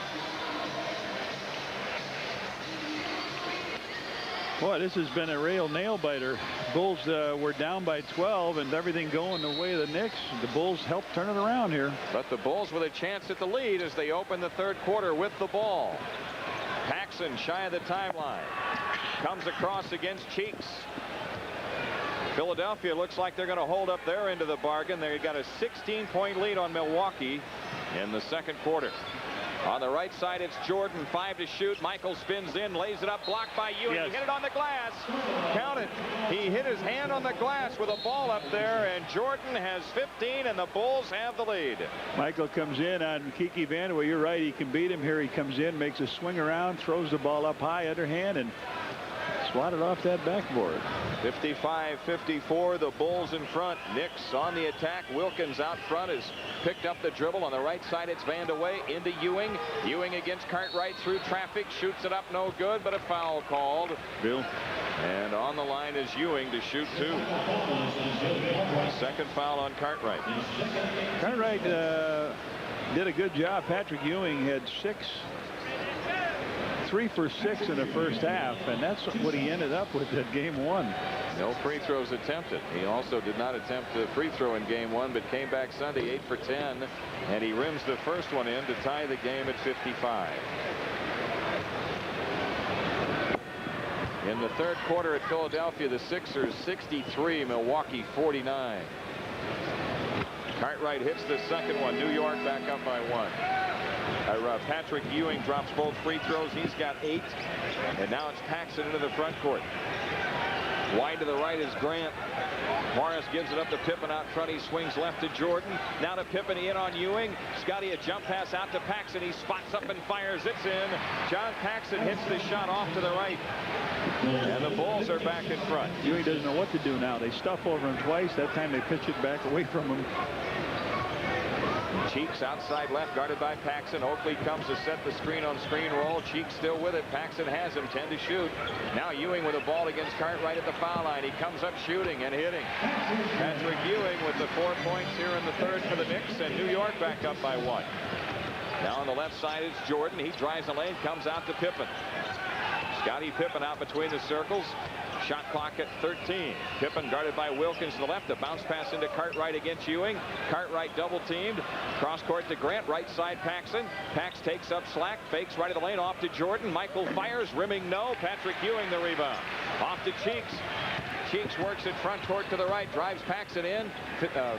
Boy, this has been a real nail-biter. Bulls were down by 12 and everything going the way of the Knicks. The Bulls helped turn it around here. But the Bulls with a chance at the lead as they open the third quarter with the ball. Paxson shy of the timeline. Comes across against Cheeks. Philadelphia looks like they're going to hold up their end of the bargain. They got a 16-point lead on Milwaukee in the second quarter. On the right side, it's Jordan, 5 to shoot. Michael spins in, lays it up, blocked by Ewing. Yes. He hit it on the glass. Count it. He hit his hand on the glass with a ball up there, and Jordan has 15, and the Bulls have the lead. Michael comes in on Kiki Vandeweghe. You're right, he can beat him here. He comes in, makes a swing around, throws the ball up high, underhand, and swatted off that backboard. 55-54, the Bulls in front. Knicks on the attack. Wilkins out front has picked up the dribble. On the right side, it's Vandeweghe into Ewing. Ewing against Cartwright through traffic. Shoots it up, no good, but a foul called. Bill. And on the line is Ewing to shoot 2. Second foul on Cartwright. Cartwright did a good job. Patrick Ewing had 3 for 6 in the first half, and that's what he ended up with at game 1. No free throws attempted. He also did not attempt a free throw in game 1, but came back Sunday 8 for 10, and he rims the first one in to tie the game at 55. In the third quarter at Philadelphia, the Sixers 63, Milwaukee 49. Cartwright hits the second one. New York back up by 1. Patrick Ewing drops both free throws. He's got 8. And now it's Paxson into the front court. Wide to the right is Grant. Morris gives it up to Pippen out front. He swings left to Jordan. Now to Pippen in on Ewing. Scotty a jump pass out to Paxson. He spots up and fires. It's in. John Paxson hits the shot off to the right. And the Bulls are back in front. Ewing doesn't know what to do now. They stuff over him twice. That time they pitch it back away from him. Cheeks outside left, guarded by Paxson. Oakley comes to set the screen-on-screen roll. Cheeks still with it. Paxson has him, 10 to shoot. Now Ewing with a ball against Cartwright at the foul line. He comes up shooting and hitting. Patrick Ewing with the 4 points here in the third for the Knicks, and New York back up by 1. Now on the left side is Jordan. He drives the lane, comes out to Pippen. Scottie Pippen out between the circles. Shot clock at 13. Pippen guarded by Wilkins to the left. A bounce pass into Cartwright against Ewing. Cartwright double teamed. Cross court to Grant. Right side Paxson. Pax takes up slack. Fakes right of the lane. Off to Jordan. Michael fires. Rimming no. Patrick Ewing the rebound. Off to Cheeks. Cheeks works it front court to the right. Drives Paxson in.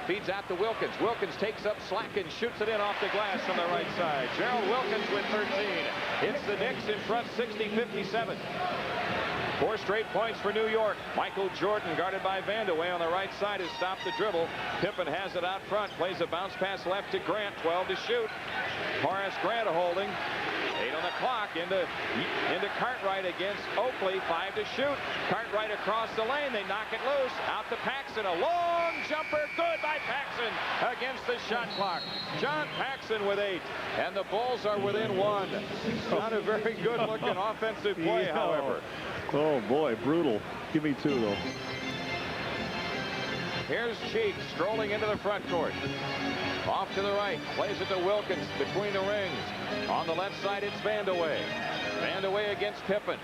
Feeds out to Wilkins. Wilkins takes up slack and shoots it in off the glass on the right side. Gerald Wilkins with 13. It's the Knicks in front 60-57. 4 straight points for New York. Michael Jordan guarded by Vandeweghe on the right side has stopped the dribble. Pippen has it out front. Plays a bounce pass left to Grant. 12 to shoot. Horace Grant holding. 8 on the clock into Cartwright against Oakley. 5 to shoot. Cartwright across the lane. They knock it loose. Out to Paxson. A long jumper. Good by Paxson against the shot clock. John Paxson with 8. And the Bulls are within 1. Not a very good looking offensive play, however. Oh boy, brutal. Give me 2 though. Here's Cheeks strolling into the front court. Off to the right. Plays it to Wilkins between the rings. On the left side, it's Vandeweghe. Vandeweghe against Pippen.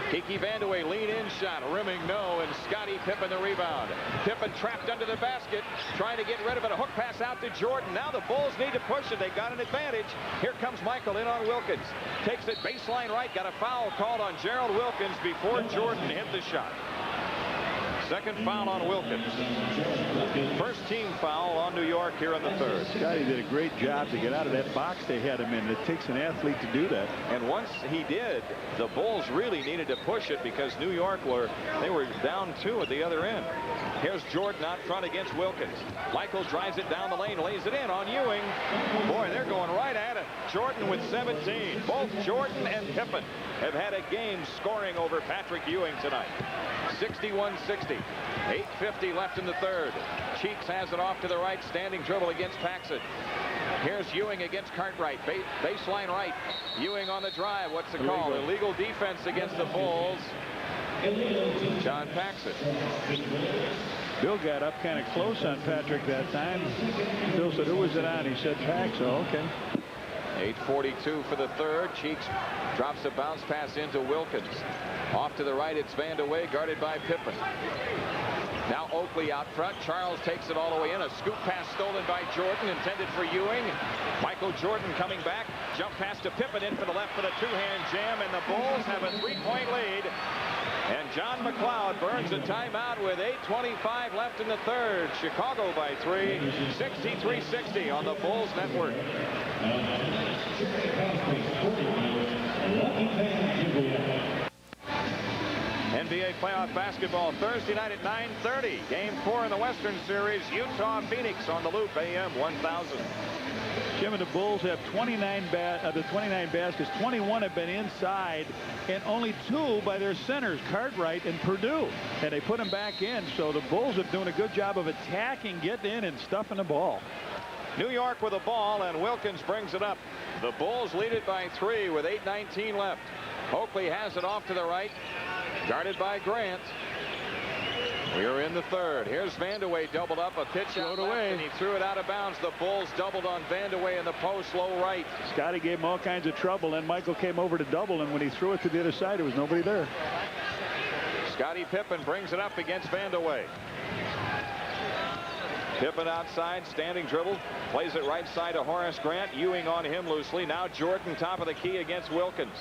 Kiki Vandeweghe lean-in shot. Rimming no, and Scottie Pippen the rebound. Pippen trapped under the basket. Trying to get rid of it. A hook pass out to Jordan. Now the Bulls need to push it. They got an advantage. Here comes Michael in on Wilkins. Takes it baseline right. Got a foul called on Gerald Wilkins before Jordan hit the shot. Second foul on Wilkins. First team foul on New York here in the third. Scotty did a great job to get out of that box they had him in. It takes an athlete to do that. And once he did, the Bulls really needed to push it because New York were down 2 at the other end. Here's Jordan out front against Wilkins. Michael drives it down the lane, lays it in on Ewing. Boy, they're going right at it. Jordan with 17. Both Jordan and Pippen have had a game scoring over Patrick Ewing tonight. 61-60. 8:50 left in the third. Cheeks has it off to the right. Standing dribble against Paxson. Here's Ewing against Cartwright. Baseline right. Ewing on the drive. What's the call? Illegal defense against the Bulls. John Paxson. Bill got up kind of close on Patrick that time. Bill said, "Who was it on?" He said, "Pax." Oh, okay. 8:42 for the third. Cheeks drops a bounce pass into Wilkins. Off to the right, it's Vandeweghe, guarded by Pippen. Now Oakley out front. Charles takes it all the way in. A scoop pass stolen by Jordan, intended for Ewing. Michael Jordan coming back. Jump pass to Pippen in for the left for the two-hand jam, and the Bulls have a 3-point lead. And John McLeod burns a timeout with 8:25 left in the third. Chicago by 3, 63-60 on the Bulls network. NBA playoff basketball Thursday night at 9:30. Game 4 in the Western Series. Utah-Phoenix on the Loop, AM 1000. Jim, and the Bulls have 29 of the 29 baskets. 21 have been inside, and only 2 by their centers, Cartwright and Purdue. And they put them back in, so the Bulls are doing a good job of attacking, getting in, and stuffing the ball. New York with a ball, and Wilkins brings it up. The Bulls lead it by 3 with 8:19 left. Oakley has it off to the right, guarded by Grant. We are in the third. Here's Vandeweghe doubled up, a pitch out left, and he threw it out of bounds. The Bulls doubled on Vandeweghe in the post, low right. Scotty gave him all kinds of trouble, and Michael came over to double, and when he threw it to the other side, there was nobody there. Scottie Pippen brings it up against Vandeweghe. Pippen outside, standing dribble, plays it right side to Horace Grant. Ewing on him loosely. Now Jordan top of the key against Wilkins.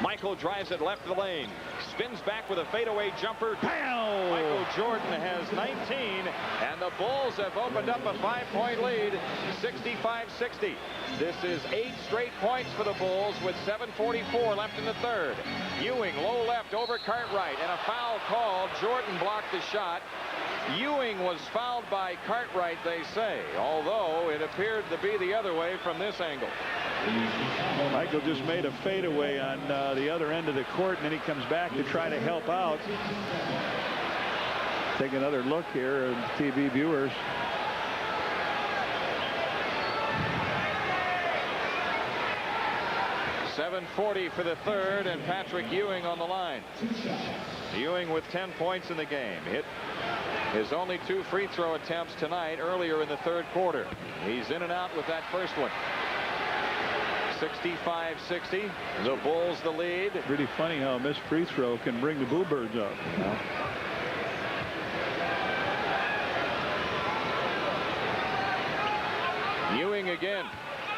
Michael drives it left the lane. Spins back with a fadeaway jumper. Pow! Michael Jordan has 19, and the Bulls have opened up a 5-point lead, 65-60. This is 8 straight points for the Bulls with 7:44 left in the third. Ewing low left over Cartwright, and a foul called. Jordan blocked the shot. Ewing was fouled by Cartwright, they say, although it appeared to be the other way from this angle. Michael just made a fadeaway on the other end of the court, and then he comes back to try to help out. Take another look here, TV viewers. .740 for the third, and Patrick Ewing on the line. Ewing with 10 points in the game. Hit his only 2 free throw attempts tonight earlier in the third quarter. He's in and out with that first one. 65-60. The Bulls the lead. Pretty funny how a missed free throw can bring the Boo Birds up. Ewing again.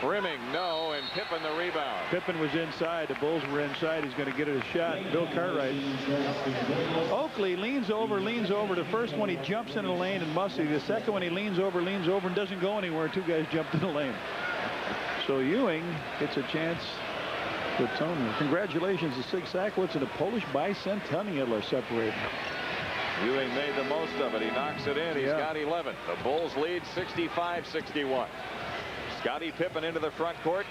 Rimming, no, and Pippen the rebound. Pippen was inside. The Bulls were inside. He's going to get it a shot. Bill Cartwright. Oakley leans over. The first one, he jumps in the lane and musty. The second one, he leans over, and doesn't go anywhere. 2 guys jumped in the lane. So Ewing gets a chance to Tony. Congratulations to Sig Sacklitz and the Polish Bicentennial are separated. Ewing made the most of it. He knocks it in. He's got 11. The Bulls lead 65-61. Scottie Pippen into the front court.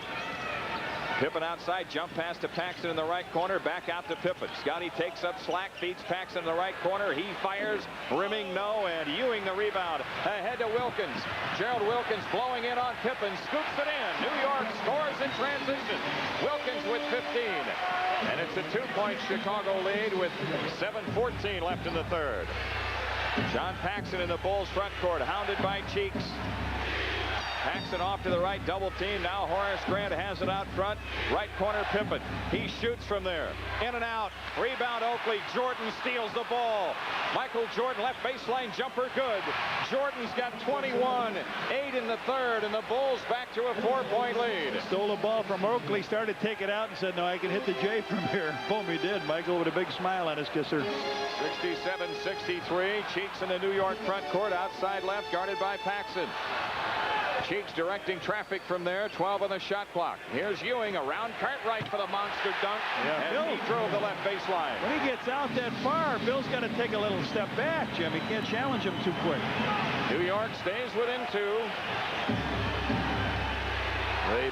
Pippen outside, jump pass to Paxson in the right corner, back out to Pippen. Scottie takes up slack, feeds Paxson in the right corner. He fires, rimming, no, and Ewing the rebound. Ahead to Wilkins. Gerald Wilkins blowing in on Pippen, scoops it in. New York scores in transition. Wilkins with 15. And it's a 2-point Chicago lead with 7:14 left in the third. John Paxson in the Bulls front court, hounded by Cheeks. Paxson off to the right, double team. Now Horace Grant has it out front. Right corner, Pippen. He shoots from there. In and out. Rebound, Oakley. Jordan steals the ball. Michael Jordan, left baseline jumper, good. Jordan's got 21. 8 in the third, and the Bulls back to a 4-point lead. Stole the ball from Oakley, started to take it out, and said, no, I can hit the J from here. Boom, he did. Michael with a big smile on his kisser. 67-63. Cheeks in the New York front court, outside left, guarded by Paxson. Cheeks directing traffic from there. 12 on the shot clock. Here's Ewing around Cartwright for the monster dunk. And he drove the left baseline. When he gets out that far, Bill's got to take a little step back, Jim. He can't challenge him too quick. New York stays within 2.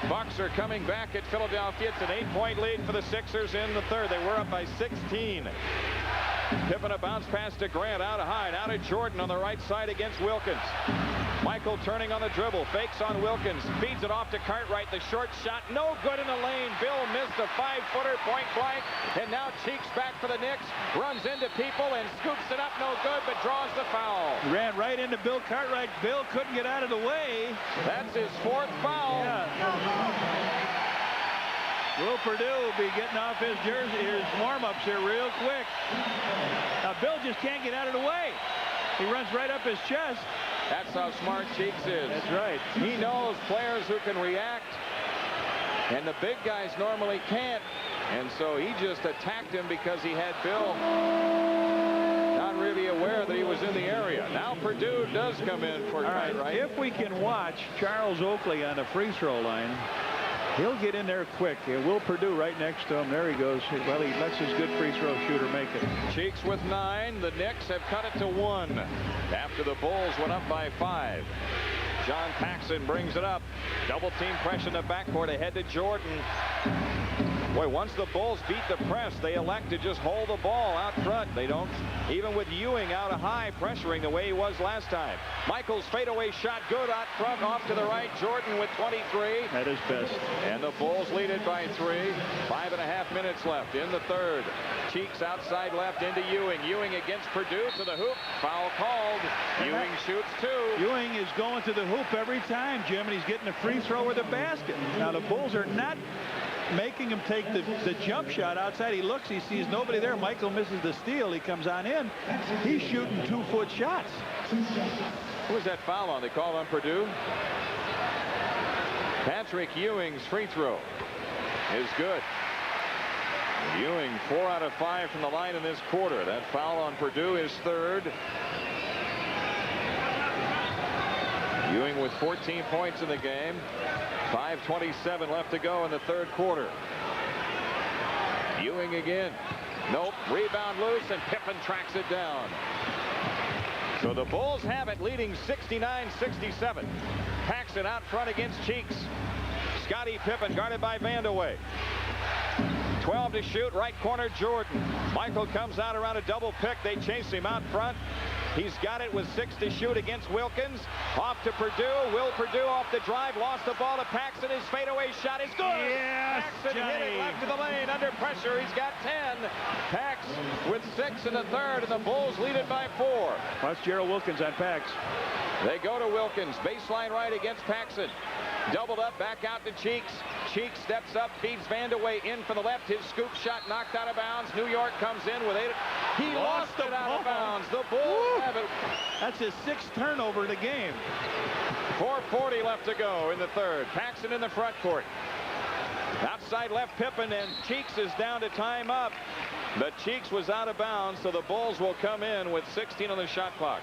The Bucks are coming back at Philadelphia. It's an 8-point lead for the Sixers in the third. They were up by 16. Pippen a bounce pass to Grant out of high. Now to Jordan on the right side against Wilkins. Michael turning on the dribble, fakes on Wilkins, feeds it off to Cartwright. The short shot, no good in the lane. Bill missed a 5-footer, point blank, and now Cheeks back for the Knicks, runs into people and scoops it up, no good, but draws the foul. Ran right into Bill Cartwright. Bill couldn't get out of the way. That's his 4th foul. Yeah. Will Perdue will be getting off his warm-ups here real quick. Now Bill just can't get out of the way. He runs right up his chest. That's how smart Cheeks is. That's right. He knows players who can react, and the big guys normally can't. And so he just attacked him because he had Bill not really aware that he was in the area. Now Perdue does come in for Cartwright. If we can watch Charles Oakley on the free throw line, he'll get in there quick. Will Perdue right next to him. There he goes. Well, he lets his good free throw shooter make it. Cheeks with 9. The Knicks have cut it to 1 after the Bulls went up by 5. John Paxson brings it up. Double team pressure in the backcourt ahead to Jordan. Boy, once the Bulls beat the press, they elect to just hold the ball out front. They don't, even with Ewing out high pressuring the way he was last time. Michael's fadeaway shot good out front, off to the right. Jordan with 23. That is best. And the Bulls lead it by 3. 5.5 minutes left in the third. Cheeks outside left into Ewing. Ewing against Perdue to the hoop. Foul called. Ewing shoots 2. Ewing is going to the hoop every time, Jim, and he's getting a free throw or the basket. Now the Bulls are not making him take the jump shot outside. He looks, he sees nobody there. Michael misses the steal. He comes on in. He's shooting 2-foot shots. Who was that foul on? They called on Perdue. Patrick Ewing's free throw is good. Ewing 4 out of 5 from the line in this quarter. That foul on Perdue is 3rd. Ewing with 14 points in the game. 5:27 left to go in the third quarter. Ewing again. Nope. Rebound loose, and Pippen tracks it down. So the Bulls have it, leading 69-67. Paxson out front against Cheeks. Scottie Pippen guarded by Vandeweghe. 12 to shoot, right corner Jordan. Michael comes out around a double pick. They chase him out front. He's got it with 6 to shoot against Wilkins. Off to Perdue. Will Perdue off the drive. Lost the ball to Paxson. His fadeaway shot is good. Yes, Paxson hit it left to the lane under pressure. He's got 10. Pax with 6 in the third, and the Bulls lead it by 4. Watch Gerald Wilkins on Pax. They go to Wilkins. Baseline right against Paxson. Doubled up, back out to Cheeks. Cheeks steps up, feeds Vandeweghe in for the left. His scoop shot knocked out of bounds. New York comes in with 8. He lost it out of bounds. The Bulls have it. That's his 6th turnover in the game. 4:40 left to go in the third. Paxson in the front court. Outside left Pippen, and Cheeks is down to time up. But Cheeks was out of bounds, so the Bulls will come in with 16 on the shot clock.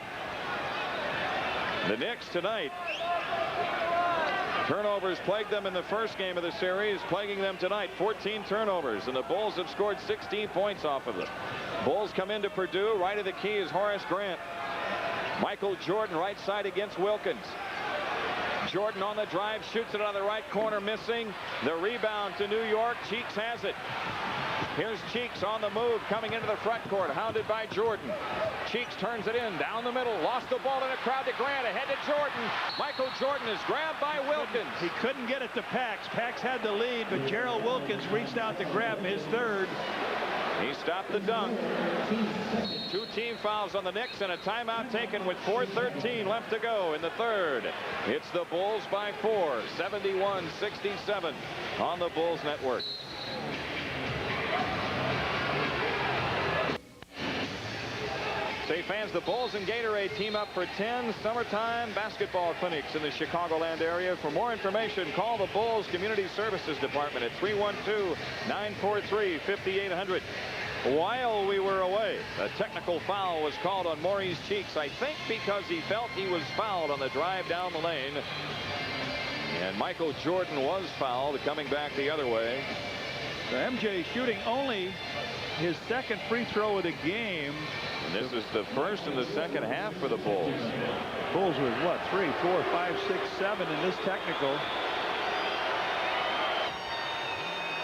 The Knicks tonight. Turnovers plagued them in the first game of the series, plaguing them tonight. 14 turnovers, and the Bulls have scored 16 points off of them. Bulls come into Perdue. Right of the key is Horace Grant. Michael Jordan right side against Wilkins. Jordan on the drive, shoots it on the right corner, missing. The rebound to New York. Cheeks has it. Here's Cheeks on the move, coming into the front court, hounded by Jordan. Cheeks turns it in, down the middle, lost the ball in a crowd to Grant, ahead to Jordan. Michael Jordan is grabbed by Wilkins. He couldn't get it to Pax. Pax had the lead, but Gerald Wilkins reached out to grab him, his 3rd. He stopped the dunk. 2 team fouls on the Knicks and a timeout taken with 4:13 left to go in the third. It's the Bulls by 4, 71-67 on the Bulls Network. Say fans, the Bulls and Gatorade team up for 10 summertime basketball clinics in the Chicagoland area. For more information, call the Bulls Community Services Department at 312-943-5800. While we were away, a technical foul was called on Maurice Cheeks, I think because he felt he was fouled on the drive down the lane. And Michael Jordan was fouled, coming back the other way. So MJ shooting only his 2nd free throw of the game. And this is the first in the second half for the Bulls. Bulls with what, 3, 4, 5, 6, 7 in this technical.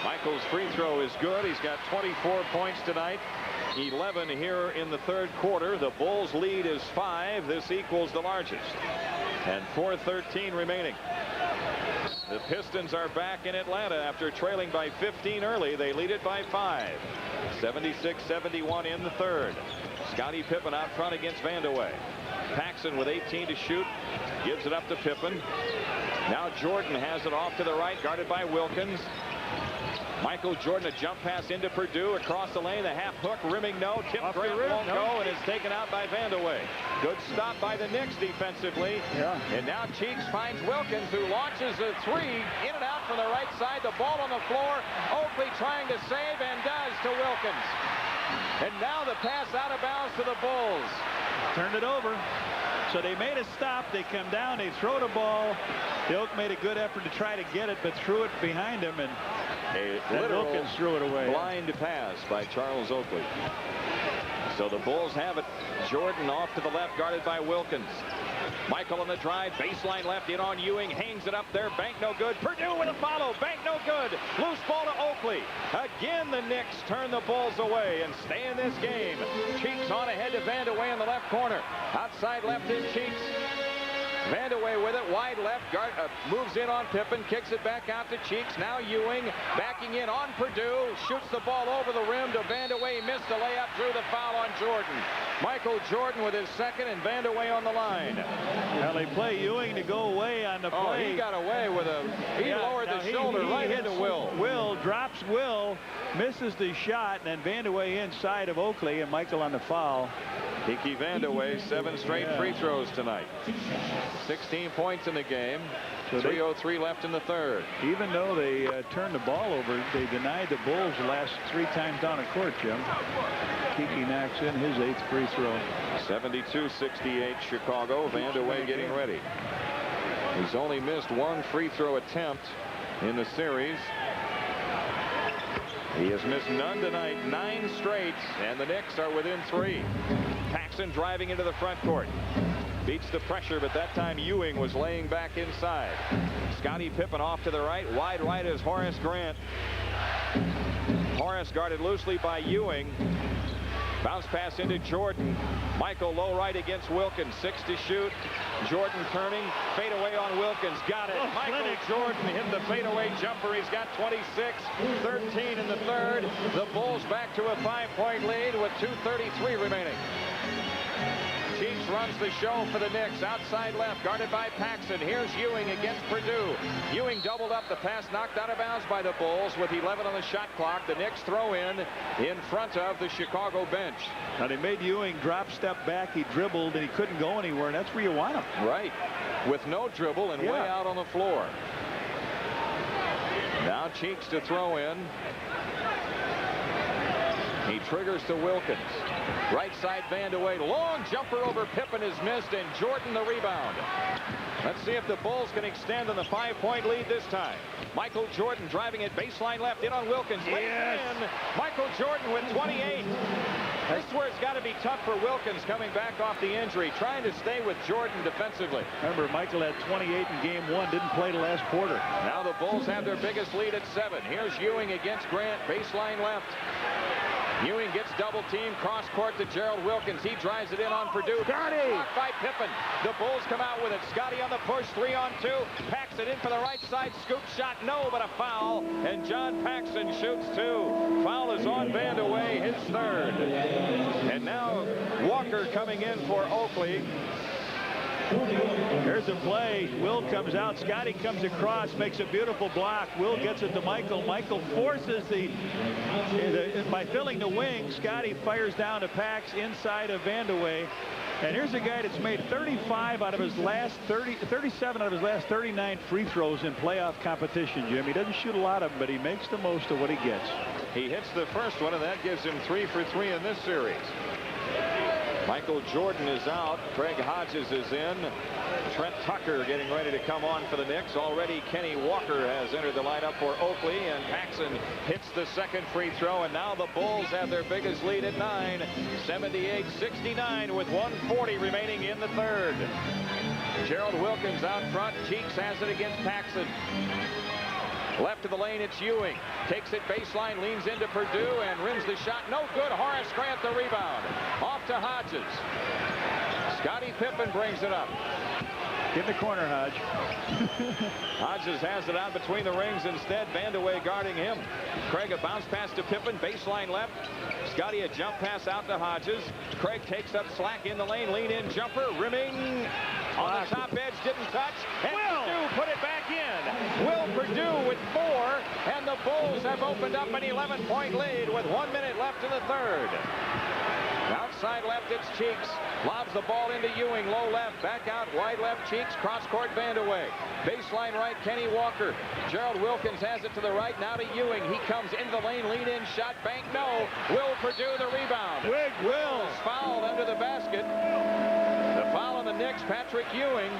Michael's free throw is good. He's got 24 points tonight. 11 here in the third quarter. The Bulls lead is 5. This equals the largest. And 4:13 remaining. The Pistons are back in Atlanta after trailing by 15 early. They lead it by 5. 76-71 in the third. Scottie Pippen out front against Vandeweghe. Paxson with 18 to shoot. Gives it up to Pippen. Now Jordan has it off to the right, guarded by Wilkins. Michael Jordan, a jump pass into Purdue across the lane. The half hook, rimming no. Tip Grant won't go, and it's taken out by Vandeweghe. Good stop by the Knicks defensively. Yeah. And now Cheeks finds Wilkins, who launches a three in and out from the right side. The ball on the floor. Oakley trying to save, and does, to Wilkins. And now the pass out of bounds to the Bulls. Turned it over. So they made a stop. They come down. They throw the ball. The Oak made a good effort to try to get it, but threw it behind him, and Wilkins threw it away. Blind pass by Charles Oakley. So the Bulls have it. Jordan off to the left, guarded by Wilkins. Michael on the drive, baseline left, in on Ewing, hangs it up there, bank no good. Purdue with a follow, bank no good. Loose ball to Oakley. Again, the Knicks turn the Bulls away and stay in this game. Cheeks on ahead to Vandeweghe in the left corner. Outside left is Cheeks. Vandeweghe with it, wide left, moves in on Pippen, kicks it back out to Cheeks. Now Ewing backing in on Purdue, shoots the ball over the rim to Vandeweghe, missed the layup, drew the foul on Jordan. Michael Jordan with his second, and Vandeweghe on the line. Well, they play Ewing to go away on the play. Oh, he got away with he lowered the shoulder right into Will. Will drops Will, misses the shot, and then Vandeweghe inside of Oakley, and Michael on the foul. Kiki Vandeweghe, 7 straight free throws tonight. 16 points in the game. So 3:03 left in the third. Even though they turned the ball over, they denied the Bulls the last 3 times down the court, Jim. Kiki knocks in his 8th free throw. 72-68 Chicago. Vandeweghe getting ready. He's only missed 1 free throw attempt in the series. He has missed none tonight, 9 straight, and the Knicks are within 3. Paxson driving into the front court. Beats the pressure, but that time Ewing was laying back inside. Scottie Pippen off to the right. Wide right is Horace Grant. Horace guarded loosely by Ewing. Bounce pass into Jordan. Michael low right against Wilkins. 6 to shoot. Jordan turning. Fade away on Wilkins. Got it. Michael Jordan hit the fadeaway jumper. He's got 26. 13 in the third. The Bulls back to a 5-point lead with 2:33 remaining. Cheeks runs the show for the Knicks. Outside left, guarded by Paxson. Here's Ewing against Purdue. Ewing doubled up. The pass knocked out of bounds by the Bulls with 11 on the shot clock. The Knicks throw in front of the Chicago bench. Now they made Ewing drop step back. He dribbled and he couldn't go anywhere, and that's where you want him. Right. With no dribble and way out on the floor. Now Cheeks to throw in. He triggers to Wilkins. Right side Vandeweghe. Long jumper over Pippen is missed, and Jordan the rebound. Let's see if the Bulls can extend on the 5-point lead this time. Michael Jordan driving it baseline left, in on Wilkins. Yes. In. Michael Jordan with 28. This is where it's got to be tough for Wilkins coming back off the injury, trying to stay with Jordan defensively. Remember, Michael had 28 in game 1, didn't play the last quarter. Now the Bulls have their biggest lead at 7. Here's Ewing against Grant, baseline left. Ewing gets double teamed, cross court to Gerald Wilkins. He drives it in on Purdue. Scottie! By Pippen. The Bulls come out with it. Scottie on the push, 3-on-2. Paxson in for the right side. Scoop shot, no, but a foul. And John Paxson shoots 2. Foul is on Vandeweghe, his 3rd. And now Walker coming in for Oakley. Here's a play. Will comes out. Scottie comes across, makes a beautiful block. Will gets it to Michael. Michael forces by filling the wing. Scottie fires down to Pax inside of Vandeweghe. And here's a guy that's made 37 out of his last 39 free throws in playoff competition, Jim. He doesn't shoot a lot of them, but he makes the most of what he gets. He hits the first one, and that gives him 3 for 3 in this series. Michael Jordan is out. Craig Hodges is in. Trent Tucker getting ready to come on for the Knicks. Already Kenny Walker has entered the lineup for Oakley, and Paxson hits the 2nd free throw, and now the Bulls have their biggest lead at 9. 78-69 with 1:40 remaining in the 3rd. Gerald Wilkins out front. Cheeks has it against Paxson. Left of the lane, it's Ewing. Takes it baseline, leans into Purdue, and rims the shot. No good. Horace Grant the rebound. Off to Hodges. Scottie Pippen brings it up. Get in the corner, Hodge. Hodges has it out between the rings instead. Vandeweghe guarding him. Craig a bounce pass to Pippen. Baseline left. Scotty a jump pass out to Hodges. Craig takes up slack in the lane. Lean in jumper. Rimming on the top edge. Didn't touch. And Purdue put it back in. Will Purdue with 4. And the Bulls have opened up an 11-point lead with 1 minute left in the third. Outside left, it's Cheeks. Lobs the ball into Ewing. Low left. Back out. Wide left. Cheeks. Cross court. Vandeweghe. Baseline right. Kenny Walker. Gerald Wilkins has it to the right. Now to Ewing. He comes into the lane. Lean in. Shot. Bank. No. Will Purdue the rebound. Will's fouled under the basket. The foul on the Knicks. Patrick Ewing.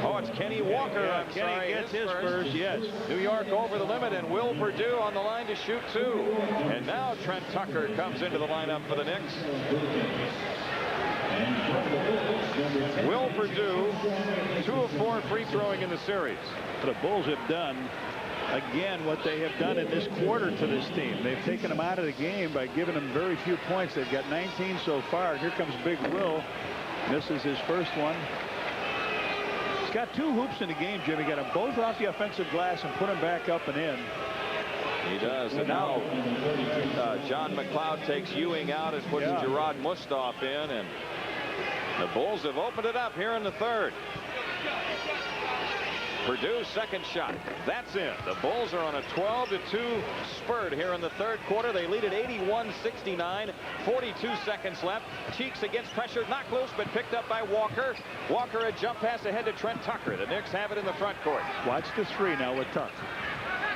Oh, it's Kenny Walker. Yeah, I'm Kenny sorry. gets his first, yes. New York over the limit, and Will Purdue on the line to shoot 2. And now Trent Tucker comes into the lineup for the Knicks. Will Purdue, 2 of 4 free throwing in the series. The Bulls have done, again, what they have done in this quarter to this team. They've taken them out of the game by giving them very few points. They've got 19 so far. Here comes Big Will. Misses his first one. He's got 2 hoops in the game, Jimmy. Got them both off the offensive glass and put them back up and in. He does. And now John McLeod takes Ewing out as puts Gerard Mustaf in. And the Bulls have opened it up here in the third. Purdue's second shot. That's in. The Bulls are on a 12-2 spurt here in the third quarter. They lead at 81-69. 42 seconds left. Cheeks against pressure. Knocked loose, but picked up by Walker. Walker a jump pass ahead to Trent Tucker. The Knicks have it in the front court. Watch the 3 now with Tuck.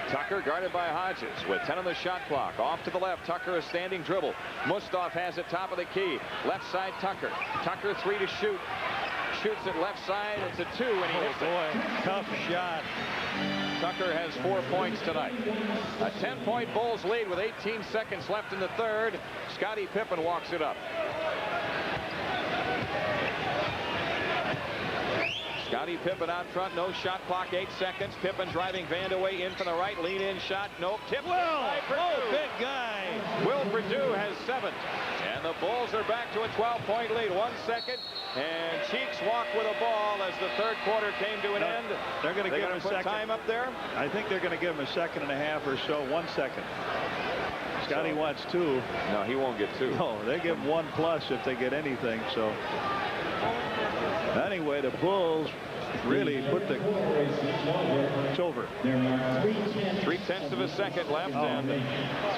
Tucker guarded by Hodges with 10 on the shot clock. Off to the left. Tucker a standing dribble. Mustaf has it top of the key. Left side Tucker. Tucker 3 to shoot. Shoots it left side. It's a 2 and he hits it. Tough shot. Tucker has 4 points tonight. A 10-point Bulls lead with 18 seconds left in the third. Scottie Pippen walks it up. Scottie Pippen out front. No shot clock. 8 seconds. Pippen driving Vandeweghe in from the right. Lean in shot. Nope. Tip. Big guy. Will Purdue has 7. And the Bulls are back to a 12-point lead. 1 second. And Cheeks walked with a ball as the third quarter came to an end. They're going to give him a second. Time up there. I think they're going to give him a second and a half or so. 1 second. Scotty wants 2. No, he won't get 2. No, they give him 1+ if they get anything. So anyway, the Bulls really put the. It's over. 3/10 of a second left. And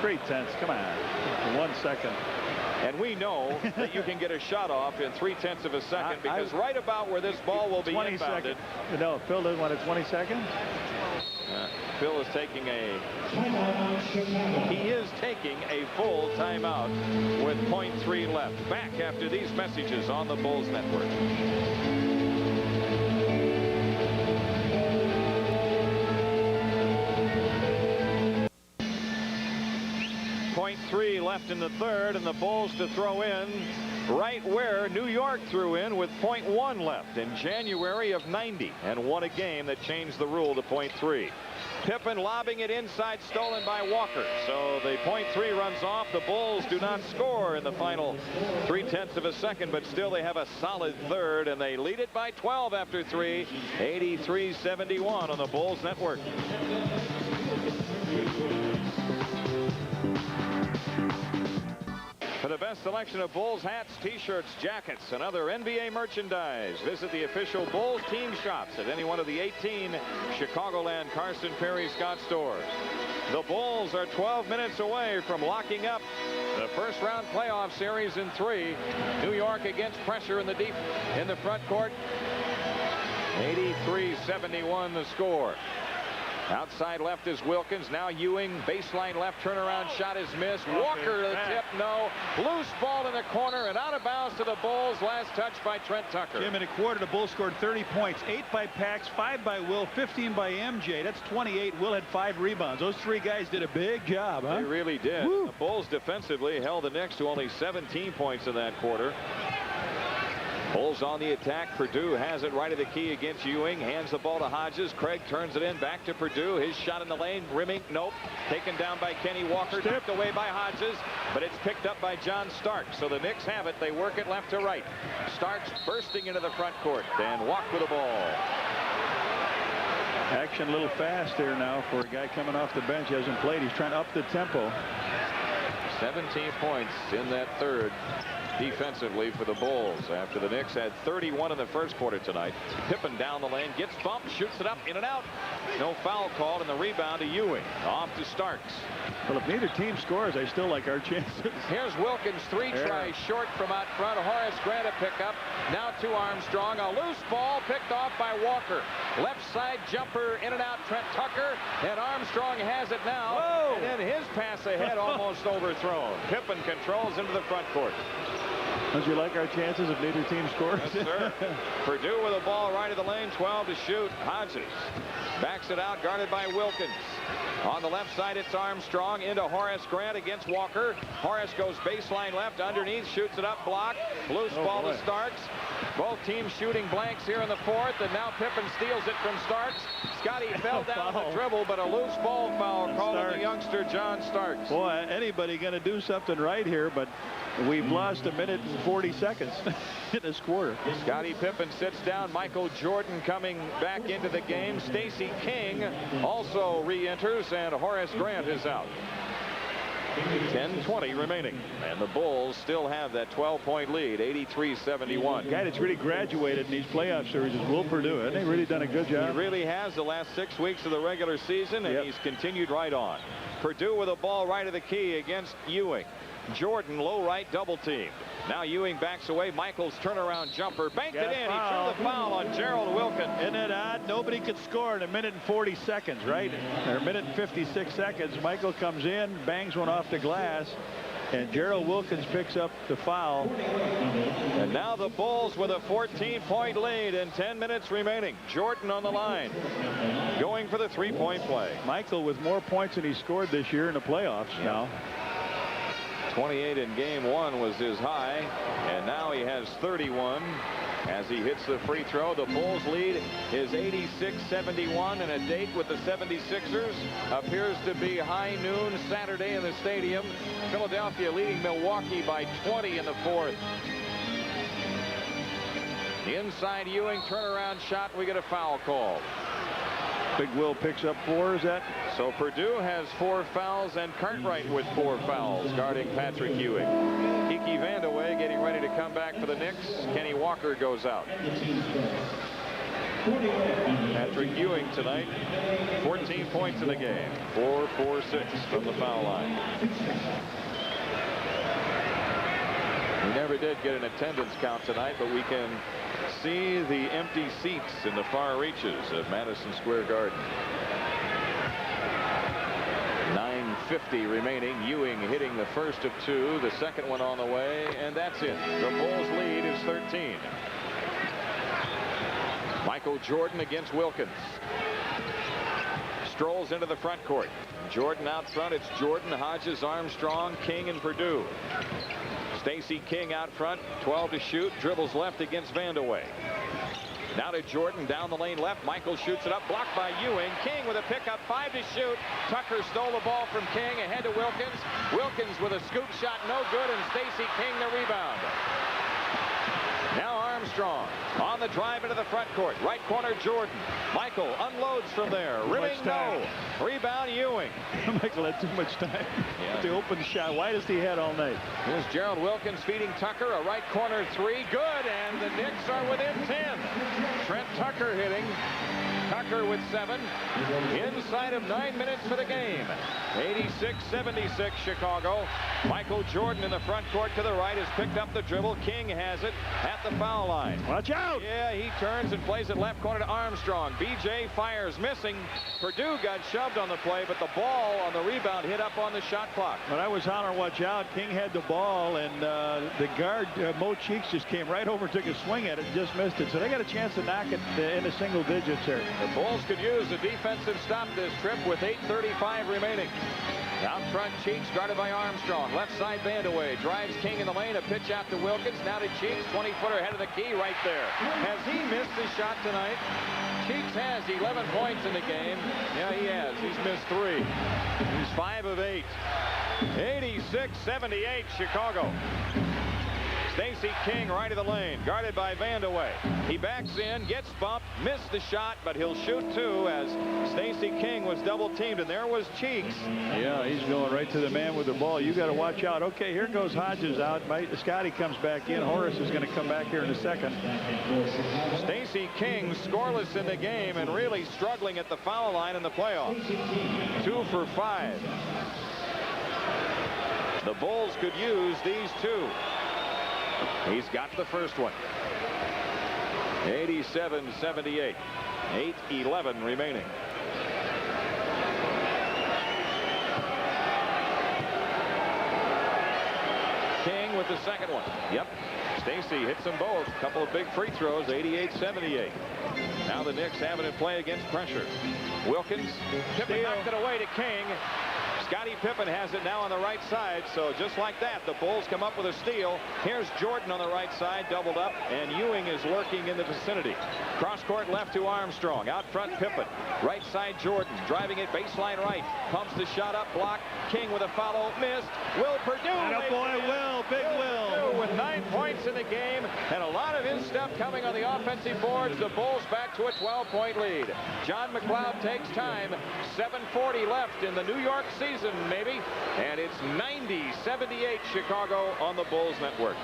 3/10. Come on. 1 second. And we know that you can get a shot off in 3/10 of a second because right about where this ball will be inbounded. No, Phil doesn't want it 20 seconds. Phil is taking a full timeout with 0.3 left. Back after these messages on the Bulls Network. 0.3 left in the third, and the Bulls to throw in right where New York threw in with 0.1 left in January of '90 and won a game that changed the rule to 0.3. Pippen lobbing it inside, stolen by Walker. So the 0.3 runs off. The Bulls do not score in the final 3/10 of a second, but still they have a solid third, and they lead it by 12 after 3. 83-71 on the Bulls Network. For the best selection of Bulls hats, t-shirts, jackets, and other NBA merchandise, visit the official Bulls team shops at any one of the 18 Chicagoland, Carson, Perry, Scott stores. The Bulls are 12 minutes away from locking up the first round playoff series in 3. New York against pressure in the front court. 83-71 the score. Outside left is Wilkins. Now Ewing. Baseline left. Turnaround shot is missed. Walker to the tip. No. Loose ball in the corner and out of bounds to the Bulls. Last touch by Trent Tucker. Jim, in a quarter, the Bulls scored 30 points. 8 by Pax, 5 by Will, 15 by MJ. That's 28. Will had 5 rebounds. Those 3 guys did a big job, huh? They really did. The Bulls defensively held the Knicks to only 17 points in that quarter. Bulls on the attack. Purdue has it right of the key against Ewing. Hands the ball to Hodges. Craig turns it in. Back to Purdue. His shot in the lane. Rimming. Nope. Taken down by Kenny Walker. Tipped away by Hodges. But it's picked up by John Starks. So the Knicks have it. They work it left to right. Starks bursting into the front court. And walk with the ball. Action a little fast there now for a guy coming off the bench. He hasn't played. He's trying to up the tempo. 17 points in that third defensively for the Bulls after the Knicks had 31 in the first quarter tonight. Pippen down the lane, gets bumped, shoots it up, in and out. No foul called, and the rebound to Ewing. Off to Starks. Well, if neither team scores, I still like our chances. Here's Wilkins, tries short from out front. Horace Grant a pickup. Now to Armstrong. A loose ball picked off by Walker. Left side jumper, in and out Trent Tucker, and Armstrong has it now. Whoa. And then his pass ahead almost overthrown. Pippen controls into the front court. Don't you like our chances if neither team scores? Yes, sir. Purdue with a ball right of the lane, 12 to shoot. Hodges backs it out, guarded by Wilkins. On the left side, it's Armstrong into Horace Grant against Walker. Horace goes baseline left, underneath, shoots it up, block. Loose ball to Starks. Both teams shooting blanks here in the fourth, and now Pippen steals it from Starks. Scotty fell down the dribble, but a loose ball foul called on the youngster John Starks. Boy, anybody going to do something right here, but we've lost a minute and 40 seconds in this quarter. Scotty Pippen sits down. Michael Jordan coming back into the game. Stacey King also re-enters, and Horace Grant is out. 10:20 remaining, and the Bulls still have that 12-point lead, 83-71. Guy that's really graduated in these playoff series is Will Purdue. Hasn't he really done a good job? He really has the last 6 weeks of the regular season, and he's continued right on. Purdue with a ball right of the key against Ewing. Jordan low right double team. Now Ewing backs away. Michael's turnaround jumper banked it in. He drew the foul on Gerald Wilkins. Isn't it odd? Nobody could score in a minute and 40 seconds, right? Or a minute and 56 seconds. Michael comes in, bangs one off the glass, and Gerald Wilkins picks up the foul. And now the Bulls with a 14-point lead and 10 minutes remaining. Jordan on the line, going for the three-point play. Michael with more points than he scored this year in the playoffs now. 28 in game one was his high, and now he has 31 as he hits the free throw. The Bulls lead is 86-71, and a date with the 76ers appears to be high noon Saturday in the stadium. Philadelphia leading Milwaukee by 20 in the fourth. Inside Ewing, turnaround shot. We get a foul call. Big Will picks up 4, is that? So Purdue has 4 fouls, and Cartwright with 4 fouls guarding Patrick Ewing. Kiki Vandeweghe getting ready to come back for the Knicks. Kenny Walker goes out. Patrick Ewing tonight, 14 points in the game. 4-4-6 from the foul line. We never did get an attendance count tonight, but we can see the empty seats in the far reaches of Madison Square Garden. 9:50 remaining. Ewing hitting the first of 2, the second one on the way, and that's it. The Bulls lead is 13. Michael Jordan against Wilkins. Strolls into the front court. Jordan out front. It's Jordan, Hodges, Armstrong, King, and Purdue. Stacey King out front, 12 to shoot, dribbles left against Vandeweghe. Now to Jordan, down the lane left. Michael shoots it up, blocked by Ewing. King with a pickup, 5 to shoot. Tucker stole the ball from King, ahead to Wilkins. Wilkins with a scoop shot, no good, and Stacey King the rebound. Now Armstrong on the drive into the front court. Right corner, Jordan. Michael unloads from there. Rimming, no. Rebound, Ewing. Michael had too much time to open the shot. Widest he had all night. Here's Gerald Wilkins feeding Tucker. A right corner 3. Good, and the Knicks are within 10. Trent Tucker hitting. Tucker with 7. Inside of 9 minutes for the game. 86-76 Chicago. Michael Jordan in the front court to the right has picked up the dribble. King has it at the foul line. Watch out! Yeah, he turns and plays it left corner to Armstrong. BJ fires, missing. Purdue got shoved on the play, but the ball on the rebound hit up on the shot clock. When I was hollering watch out, King had the ball, and the guard Mo Cheeks just came right over, took a swing at it, and just missed it. So they got a chance to knock it into single digits here. The Bulls could use a defensive stop this trip with 8:35 remaining. Out front, Cheeks guarded by Armstrong. Left side, Vandeweghe drives King in the lane. A pitch out to Wilkins. Now to Cheeks. 20-footer ahead of the key right there. Has he missed his shot tonight? Cheeks has 11 points in the game. Yeah, he has. He's missed 3. He's 5 of 8. 86-78 Chicago. Stacey King right of the lane, guarded by Vandeweghe. He backs in, gets bumped, missed the shot, but he'll shoot 2 as Stacey King was double teamed, and there was Cheeks. Yeah, he's going right to the man with the ball. You got to watch out. Okay, here goes Hodges out. Scotty comes back in. Horace is going to come back here in a second. Stacey King scoreless in the game and really struggling at the foul line in the playoffs. 2 for 5. The Bulls could use these 2. He's got the first one. 87-78. 8:11 remaining. King with the second one. Yep. Stacey hits them both. Couple of big free throws. 88-78. Now the Knicks have it in play against pressure. Wilkins. Pippen knocked it away to King. Scottie Pippen has it now on the right side, so just like that, the Bulls come up with a steal. Here's Jordan on the right side, doubled up, and Ewing is lurking in the vicinity. Cross court left to Armstrong. Out front, Pippen. Right side, Jordan. Driving it baseline right. Pumps the shot up, blocked. King with a follow, missed. Will Perdue. And a boy, Will. Big Will. With 9 points in the game, and a lot of his stuff coming on the offensive boards. The Bulls back to a 12-point lead. John McLeod takes time. 7:40 left in the New York season, maybe. And it's 90-78 Chicago on the Bulls Network.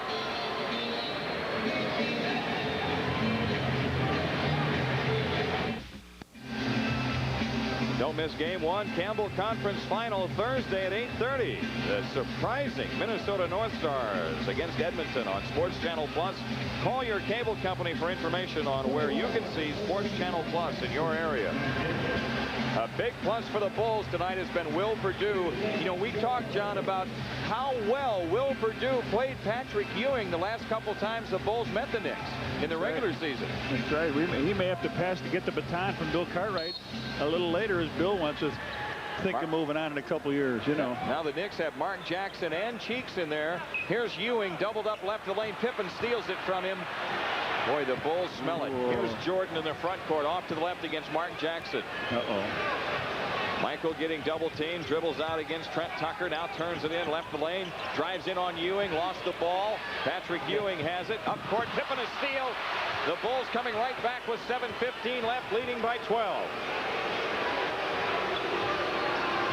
Don't miss game 1, Campbell Conference Final, Thursday at 8:30. The surprising Minnesota North Stars against Edmonton on Sports Channel Plus. Call your cable company for information on where you can see Sports Channel Plus in your area. A big plus for the Bulls tonight has been Will Perdue. You know, we talked, John, about how well Will Perdue played Patrick Ewing the last couple times the Bulls met the Knicks in the regular season. That's right. He may have to pass to get the baton from Bill Cartwright a little later, as Bill wants to think of moving on in a couple years, you know. Now the Knicks have Mark Jackson and Cheeks in there. Here's Ewing doubled up left of the lane. Pippen steals it from him. Boy, the Bulls smell it. Whoa. Here's Jordan in the front court, off to the left against Mark Jackson. Michael getting double teamed, dribbles out against Trent Tucker, now turns it in, left the lane, drives in on Ewing, lost the ball. Patrick Ewing has it, up court, Pippen a steal. The Bulls coming right back with 7:15 left, leading by 12.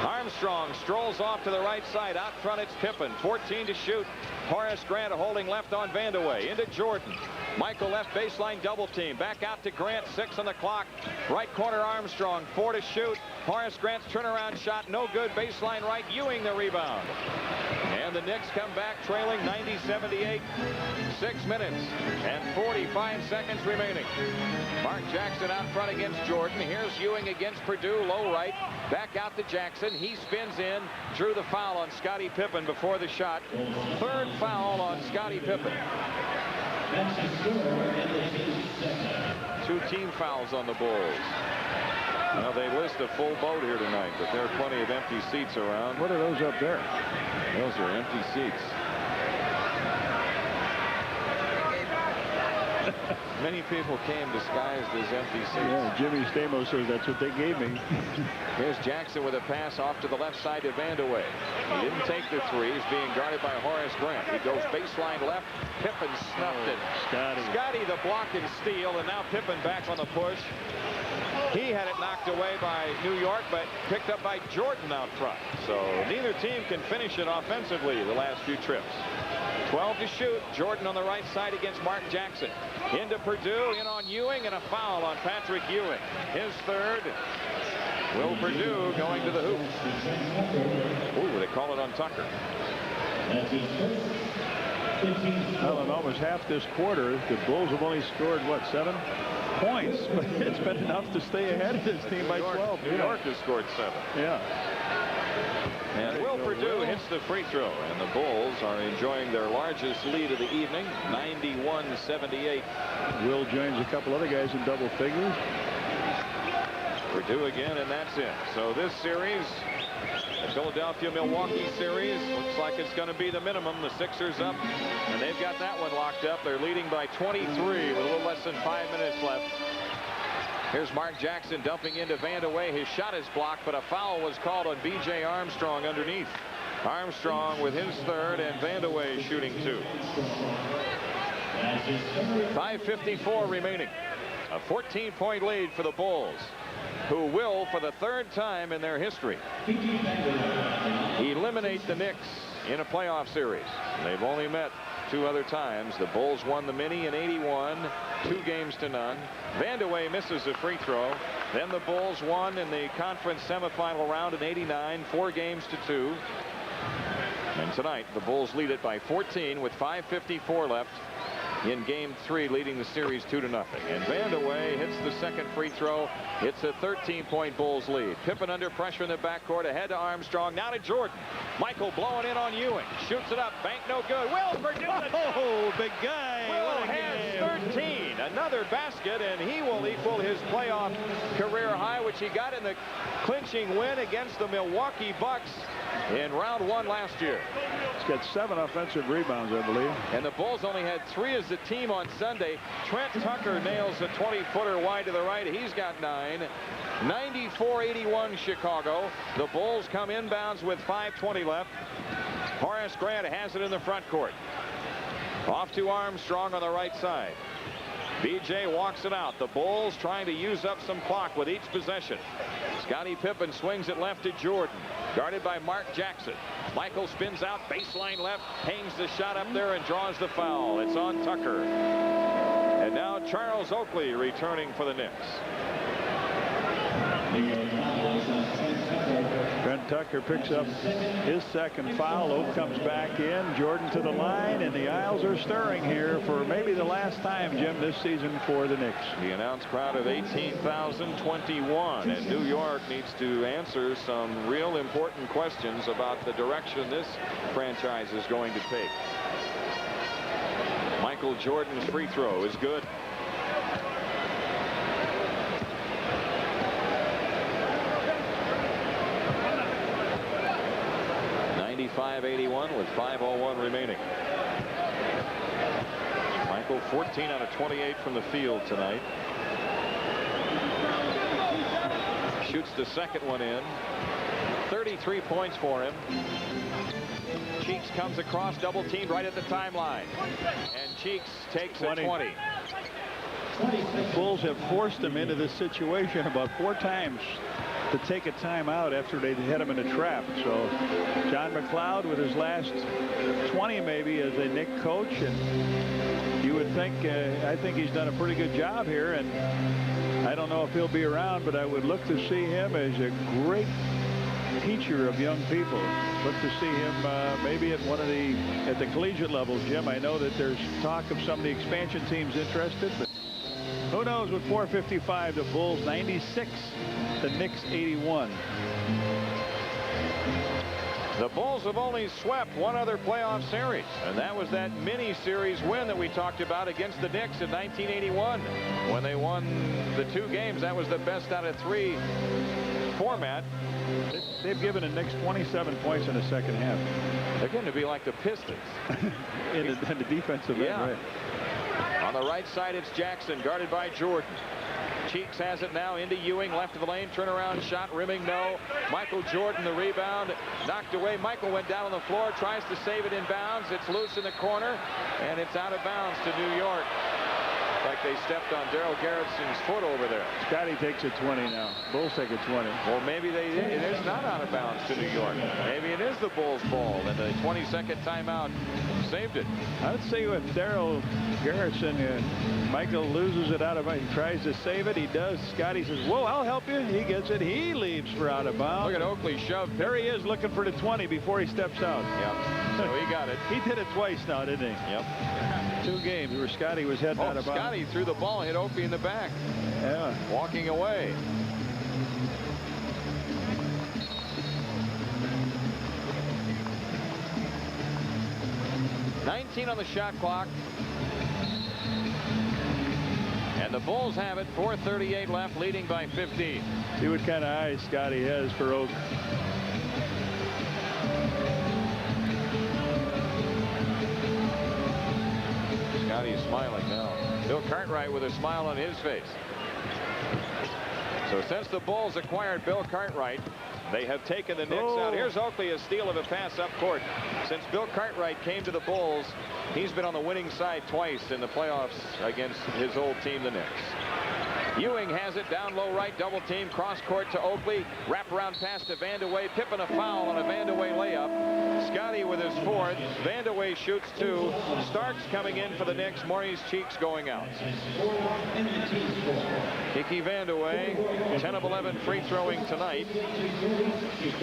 Armstrong strolls off to the right side. Out front, it's Pippen. 14 to shoot. Horace Grant holding left on Vandeweghe. Into Jordan. Michael left baseline double team. Back out to Grant. 6 on the clock. Right corner Armstrong. 4 to shoot. Horace Grant's turnaround shot. No good. Baseline right. Ewing the rebound. And the Knicks come back trailing 90-78. 6 minutes and 45 seconds remaining. Mark Jackson out front against Jordan. Here's Ewing against Perdue. Low right. Back out to Jackson. He spins in. Drew the foul on Scottie Pippen before the shot. 3rd foul on Scottie Pippen. 2 team fouls on the Bulls. Well, they list a full boat here tonight, but there are plenty of empty seats around. What are those up there? Those are empty seats. Many people came disguised as empty seats. Yeah, Jimmy Stamos says that's what they gave me. Here's Jackson with a pass off to the left side to Vandeweghe. He didn't take the 3. He's being guarded by Horace Grant. He goes baseline left. Pippen snuffed it. Scotty the block and steal, and now Pippen back on the push. He had it knocked away by New York, but picked up by Jordan out front. So neither team can finish it offensively the last few trips. 12 to shoot. Jordan on the right side against Mark Jackson. Into Perdue, in on Ewing, and a foul on Patrick Ewing. His 3rd. Will Perdue going to the hoop. Ooh, they call it on Tucker. Well, in almost half this quarter, the Bulls have only scored, what, 7 points? But it's been enough to stay ahead of this team by 12. New York has scored 7. Yeah. And Will Perdue hits the free throw, and the Bulls are enjoying their largest lead of the evening, 91-78. Will joins a couple other guys in double figures. Perdue again, and that's it. So this series, The Philadelphia-Milwaukee series looks like it's going to be the minimum. The Sixers up, and they've got that one locked up. They're leading by 23 with a little less than 5 minutes left. Here's Mark Jackson dumping into Vandeweghe. His shot is blocked, but a foul was called on B.J. Armstrong underneath. Armstrong with his third, and Vandeweghe shooting 2. 5:54 remaining. A 14-point lead for the Bulls, who will, for the 3rd time in their history, eliminate the Knicks in a playoff series. They've only met 2 other times. The Bulls won the mini in '81, 2-0. Vandeweghe misses a free throw. Then the Bulls won in the conference semifinal round in '89, 4-2. And tonight, the Bulls lead it by 14 with 5:54 left in Game 3, leading the series 2-0. And Vandeweghe hits the second free throw. It's a 13-point Bulls lead. Pippen under pressure in the backcourt, ahead to Armstrong, now to Jordan. Michael blowing in on Ewing, shoots it up, bank no good. Wilford doing it. Oh, big guy. Will has 13, another basket, and he will equal his playoff career high, which he got in the clinching win against the Milwaukee Bucks in round 1 last year. He's got 7 offensive rebounds, I believe. And the Bulls only had 3 as a team on Sunday. Trent Tucker nails a 20-footer wide to the right. He's got 9. 94-81 Chicago. The Bulls come inbounds with 5:20 left. Horace Grant has it in the front court. Off to Armstrong on the right side. BJ walks it out. The Bulls trying to use up some clock with each possession. Scottie Pippen swings it left to Jordan, guarded by Mark Jackson. Michael spins out, baseline left, hangs the shot up there and draws the foul. It's on Tucker. And now Charles Oakley returning for the Knicks. Trent Tucker picks up his second foul. Oak comes back in. Jordan to the line, and the aisles are stirring here for maybe the last time, Jim, this season for the Knicks. The announced crowd of 18,021, and New York needs to answer some real important questions about the direction this franchise is going to take. Michael Jordan's free throw is good. 95-81 with 5:01 remaining. Michael 14 out of 28 from the field tonight. Shoots the second one in. 33 points for him. Cheeks comes across, double teamed right at the timeline, and Cheeks takes a 20. The Bulls have forced him into this situation about 4 times to take a timeout after they had him in a trap. So John McLeod with his last 20 maybe as a Knick coach, and you would think I think he's done a pretty good job here, and I don't know if he'll be around, but I would look to see him as a great teacher of young people. Look to see him maybe at the collegiate level. Jim, I know that there's talk of some of the expansion teams interested, but who knows? With 4:55, the Bulls 96, the Knicks 81. The Bulls have only swept one other playoff series, and that was that mini-series win that we talked about against the Knicks in 1981. When they won the 2 games, that was the best out of 3 format. They've given the Knicks 27 points in the second half. They're going to be like the Pistons. in the defensive end, right. On the right side, it's Jackson, guarded by Jordan. Cheeks has it now into Ewing, left of the lane, turnaround shot, rimming no. Michael Jordan, the rebound, knocked away. Michael went down on the floor, tries to save it in bounds. It's loose in the corner, and it's out of bounds to New York. Like they stepped on Darryl Garrettson's foot over there. Scotty takes a 20 now. Bulls take a 20. Well, maybe it is not out of bounds to New York. Maybe it is the Bulls' ball, and the 22nd timeout saved it. I'd say with Darryl Garrettson, Michael loses it out of bounds. He tries to save it. He does. Scotty says, whoa, I'll help you. He gets it. He leaves for out of bounds. Look at Oakley shove. There he is looking for the 20 before he steps out. Yep. So he got it. He did it twice now, didn't he? Yep. 2 games where Scotty was heading out of bounds. Scotty threw the ball, hit Opie in the back. Yeah. Walking away. $19 on the shot clock. And the Bulls have it. 4:38 left, leading by 15. See what kind of eyes Scotty has for Oak. smiling now. Bill Cartwright with a smile on his face. So since the Bulls acquired Bill Cartwright, they have taken the Knicks out. Here's Oakley, a steal of a pass up court. Since Bill Cartwright came to the Bulls, he's been on the winning side twice in the playoffs against his old team, the Knicks. Ewing has it down low right, double team, cross court to Oakley, wraparound pass to Vandeweghe. Pippen a foul on a Vandeweghe layup. Scotty with his fourth. Vandeweghe shoots two. Starks coming in for the Knicks. Maurice Cheeks going out. Kiki Vandeweghe, 10 of 11 free throwing tonight.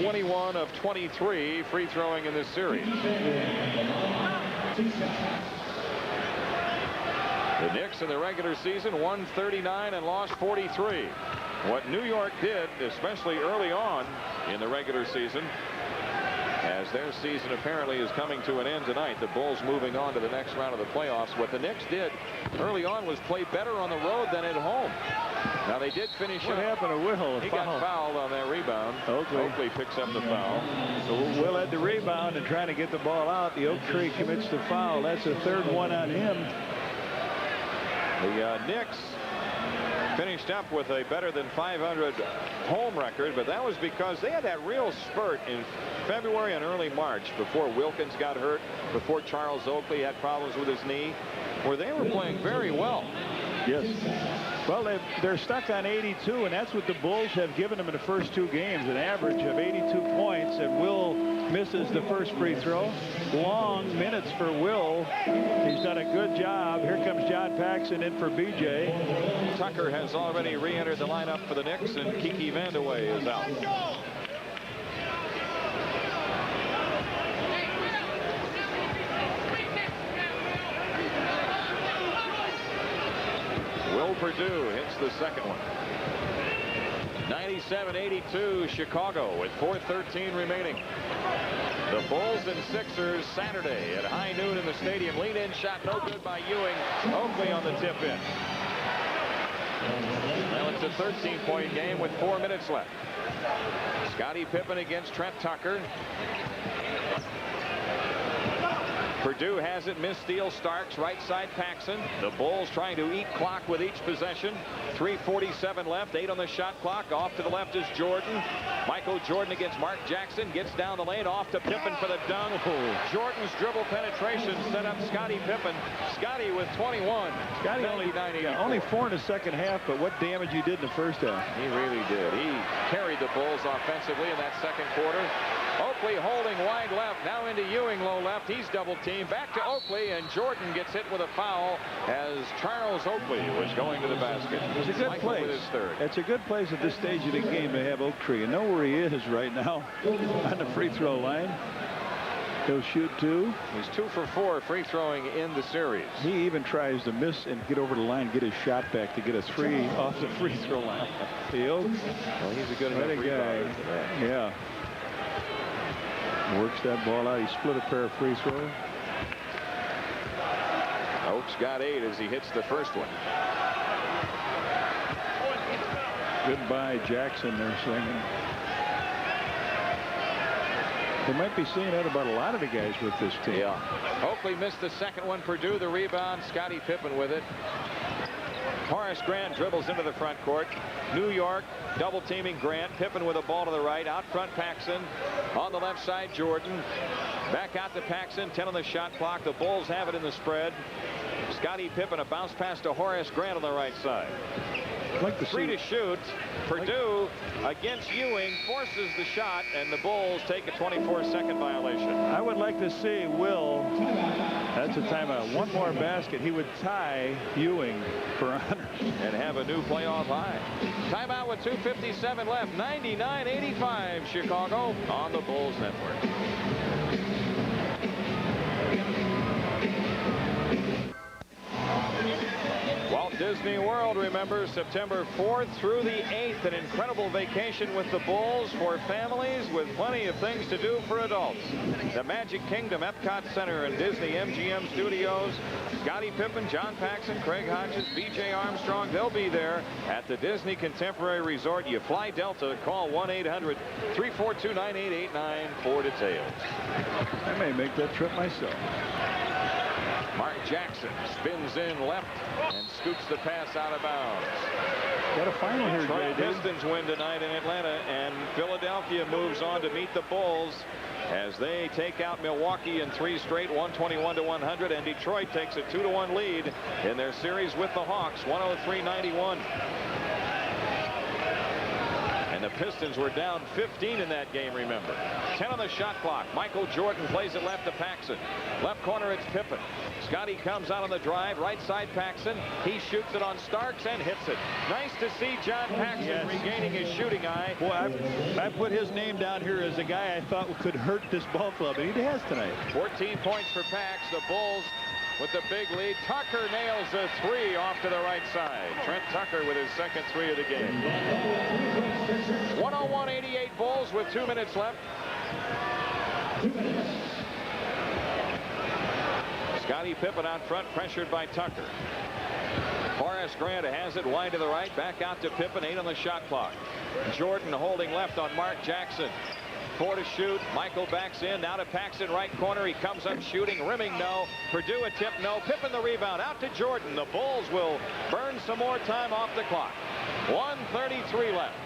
21 of 23 free throwing in this series. The Knicks in the regular season won 39 and lost 43. What New York did, especially early on in the regular season, as their season apparently is coming to an end tonight, the Bulls moving on to the next round of the playoffs. What the Knicks did early on was play better on the road than at home. Now they did finish. What happened to Will? He got fouled on that rebound. Oakley picks up the foul. So Will had the rebound and trying to get the ball out. The oak tree commits the foul. That's the third one on him. The Knicks finished up with a better than 500 home record, but that was because they had that real spurt in February and early March before Wilkins got hurt, before Charles Oakley had problems with his knee, where they were playing very well. Yes. Well, they're stuck on 82, and that's what the Bulls have given them in the first two games, an average of 82 points, and Will misses the first free throw. Long minutes for Will. He's done a good job. Here comes John Paxson in for BJ. Tucker has already re-entered the lineup for the Knicks, and Kiki Vandeweghe is out. Will Perdue hits the second one. 97-82 Chicago with 4:13 remaining. The Bulls and Sixers Saturday at high noon in the stadium. Lead-in shot no good by Ewing. Oakley on the tip-in. Well, it's a 13-point game with 4 minutes left. Scottie Pippen against Trent Tucker. Perdue has it, missed steal. Starks, right side Paxson. The Bulls trying to eat clock with each possession. 3:47 left, 8 on the shot clock. Off to the left is Jordan. Michael Jordan against Mark Jackson. Gets down the lane, off to Pippen for the dunk. Jordan's dribble penetration set up Scottie Pippen. Scottie with 21. Scottie only 4 in the second half, but what damage he did in the first half. He really did. He carried the Bulls offensively in that second quarter. Oakley holding wide left, now into Ewing low left. He's double teamed. Back to Oakley, and Jordan gets hit with a foul as Charles Oakley was going to the basket. It's a good place. It's a good place at this stage of the game to have Oaktree. You know where he is right now on the free throw line. He'll shoot two. He's 2 for 4 free throwing in the series. He even tries to miss and get over the line, get his shot back to get a 3 off the free throw line. The Oak. Well, he's a good enough rebounder for that. Yeah. Works that ball out. He split a pair of free throws. Oak's got 8 as he hits the first one. Goodbye, Jackson, they're singing. They might be saying that about a lot of the guys with this team. Yeah. Oakley missed the second one. Perdue the rebound. Scottie Pippen with it. Horace Grant dribbles into the front court. New York double teaming Grant. Pippen with a ball to the right. Out front Paxson. On the left side Jordan. Back out to Paxson. 10 on the shot clock. The Bulls have it in the spread. Scottie Pippen, a bounce pass to Horace Grant on the right side. Like to 3 to shoot. Perdue against Ewing forces the shot, and the Bulls take a 24-second violation. I would like to see Will. That's a timeout. One more basket. He would tie Ewing for honors. And have a new playoff high. Timeout with 2:57 left. 99-85 Chicago on the Bulls Network. Walt Disney World, remember, September 4th through the 8th, an incredible vacation with the Bulls for families with plenty of things to do for adults. The Magic Kingdom, Epcot Center, and Disney MGM Studios. Scottie Pippen, John Paxson, Craig Hodges, B.J. Armstrong, they'll be there at the Disney Contemporary Resort. You fly Delta, call 1-800-342-9889 for details. I may make that trip myself. Mark Jackson spins in left and scoops the pass out of bounds. Got a final here, Detroit Jay. Pistons win tonight in Atlanta, and Philadelphia moves on to meet the Bulls as they take out Milwaukee in 3 straight, 121-100, and Detroit takes a 2-1 lead in their series with the Hawks, 103-91. And the Pistons were down 15 in that game, remember. 10 on the shot clock. Michael Jordan plays it left to Paxson. Left corner, it's Pippen. Scotty comes out on the drive. Right side, Paxson. He shoots it on Starks and hits it. Nice to see John Paxson regaining his shooting eye. Boy, I put his name down here as a guy I thought could hurt this ball club, and he has tonight. 14 points for Pax. The Bulls with the big lead. Tucker nails a 3 off to the right side. Trent Tucker with his second 3 of the game. 101-88 Bulls with 2 minutes left. Scottie Pippen out front, pressured by Tucker. Horace Grant has it wide to the right, back out to Pippen, 8 on the shot clock. Jordan holding left on Mark Jackson. 4 to shoot. Michael backs in. Now to Paxson, right corner. He comes up shooting. Rimming, no. Purdue a tip, no. Pippen the rebound. Out to Jordan. The Bulls will burn some more time off the clock. 1:33 left.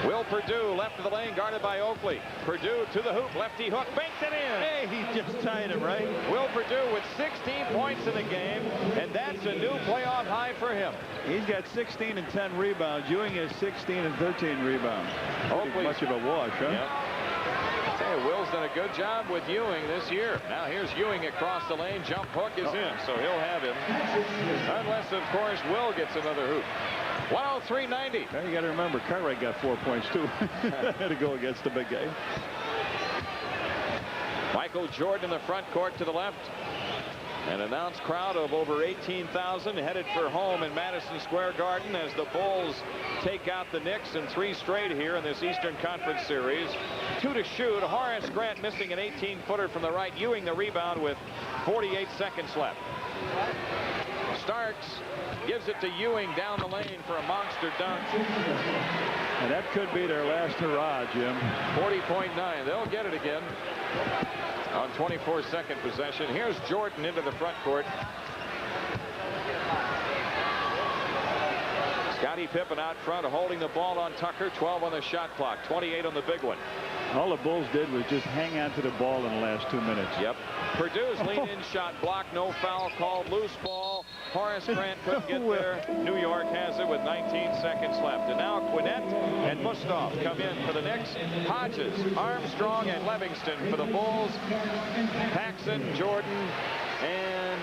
Will Purdue left of the lane, guarded by Oakley. Purdue to the hoop. Lefty hook. Banked it in. Hey, he just tied him, right? Will Purdue with 16 points in the game, and that's a new playoff high for him. He's got 16 and 10 rebounds. Ewing has 16 and 13 rebounds. Oakley's much of a wash, huh? Yep. Hey, Will's done a good job with Ewing this year. Now here's Ewing across the lane. Jump hook is in, so he'll have him. Unless, of course, Will gets another hoop. 103-90. Now you got to remember, Cartwright got 4 points, too. Had to go against the big guy. Michael Jordan in the front court to the left. An announced crowd of over 18,000 headed for home in Madison Square Garden as the Bulls take out the Knicks in 3 straight here in this Eastern Conference Series. 2 to shoot. Horace Grant missing an 18-footer from the right. Ewing the rebound with 48 seconds left. Starks gives it to Ewing down the lane for a monster dunk. And that could be their last hurrah, Jim. 40.9. They'll get it again on 24-second possession. Here's Jordan into the front court. Scottie Pippen out front holding the ball on Tucker. 12 on the shot clock. 28 on the big one. All the Bulls did was just hang on to the ball in the last 2 minutes. Yep. Purdue's lean-in shot blocked. No foul called. Loose ball. Horace Grant couldn't get there. New York has it with 19 seconds left. And now Quinnett and Mustaf come in for the Knicks. Hodges, Armstrong, and Livingston for the Bulls. Paxson, Jordan, and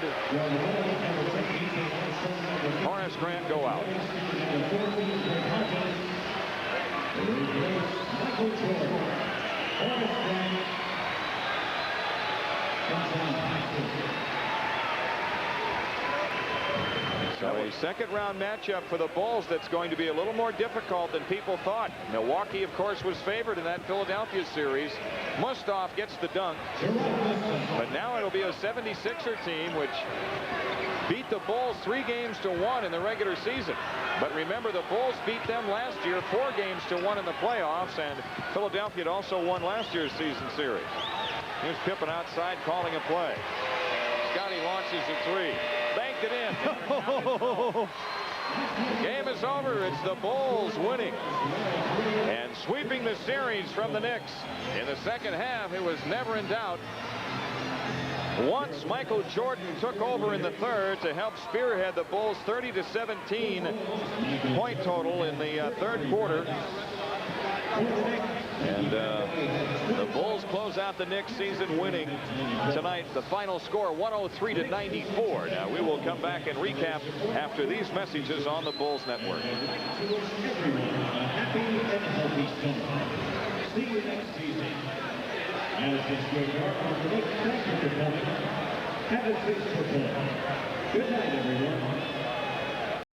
Horace Grant go out. So a second-round matchup for the Bulls that's going to be a little more difficult than people thought. Milwaukee, of course, was favored in that Philadelphia series. Mustaf gets the dunk. But now it'll be a 76er team, which beat the Bulls 3-1 in the regular season. But remember, the Bulls beat them last year 4-1 in the playoffs, and Philadelphia had also won last year's season series. Here's Pippen outside calling a play. Scotty launches a 3. Banked it in. The game is over. It's the Bulls winning and sweeping the series from the Knicks. In the second half, it was never in doubt. Once Michael Jordan took over in the third to help spearhead the Bulls' 30-17 point total in the third quarter. And the Bulls close out the Knicks season winning tonight. The final score 103-94. Now we will come back and recap after these messages on the Bulls Network. Happy and healthy summer. See you next season. Madison Square Garden, thank you for coming. Have a safe football. Good night, everyone.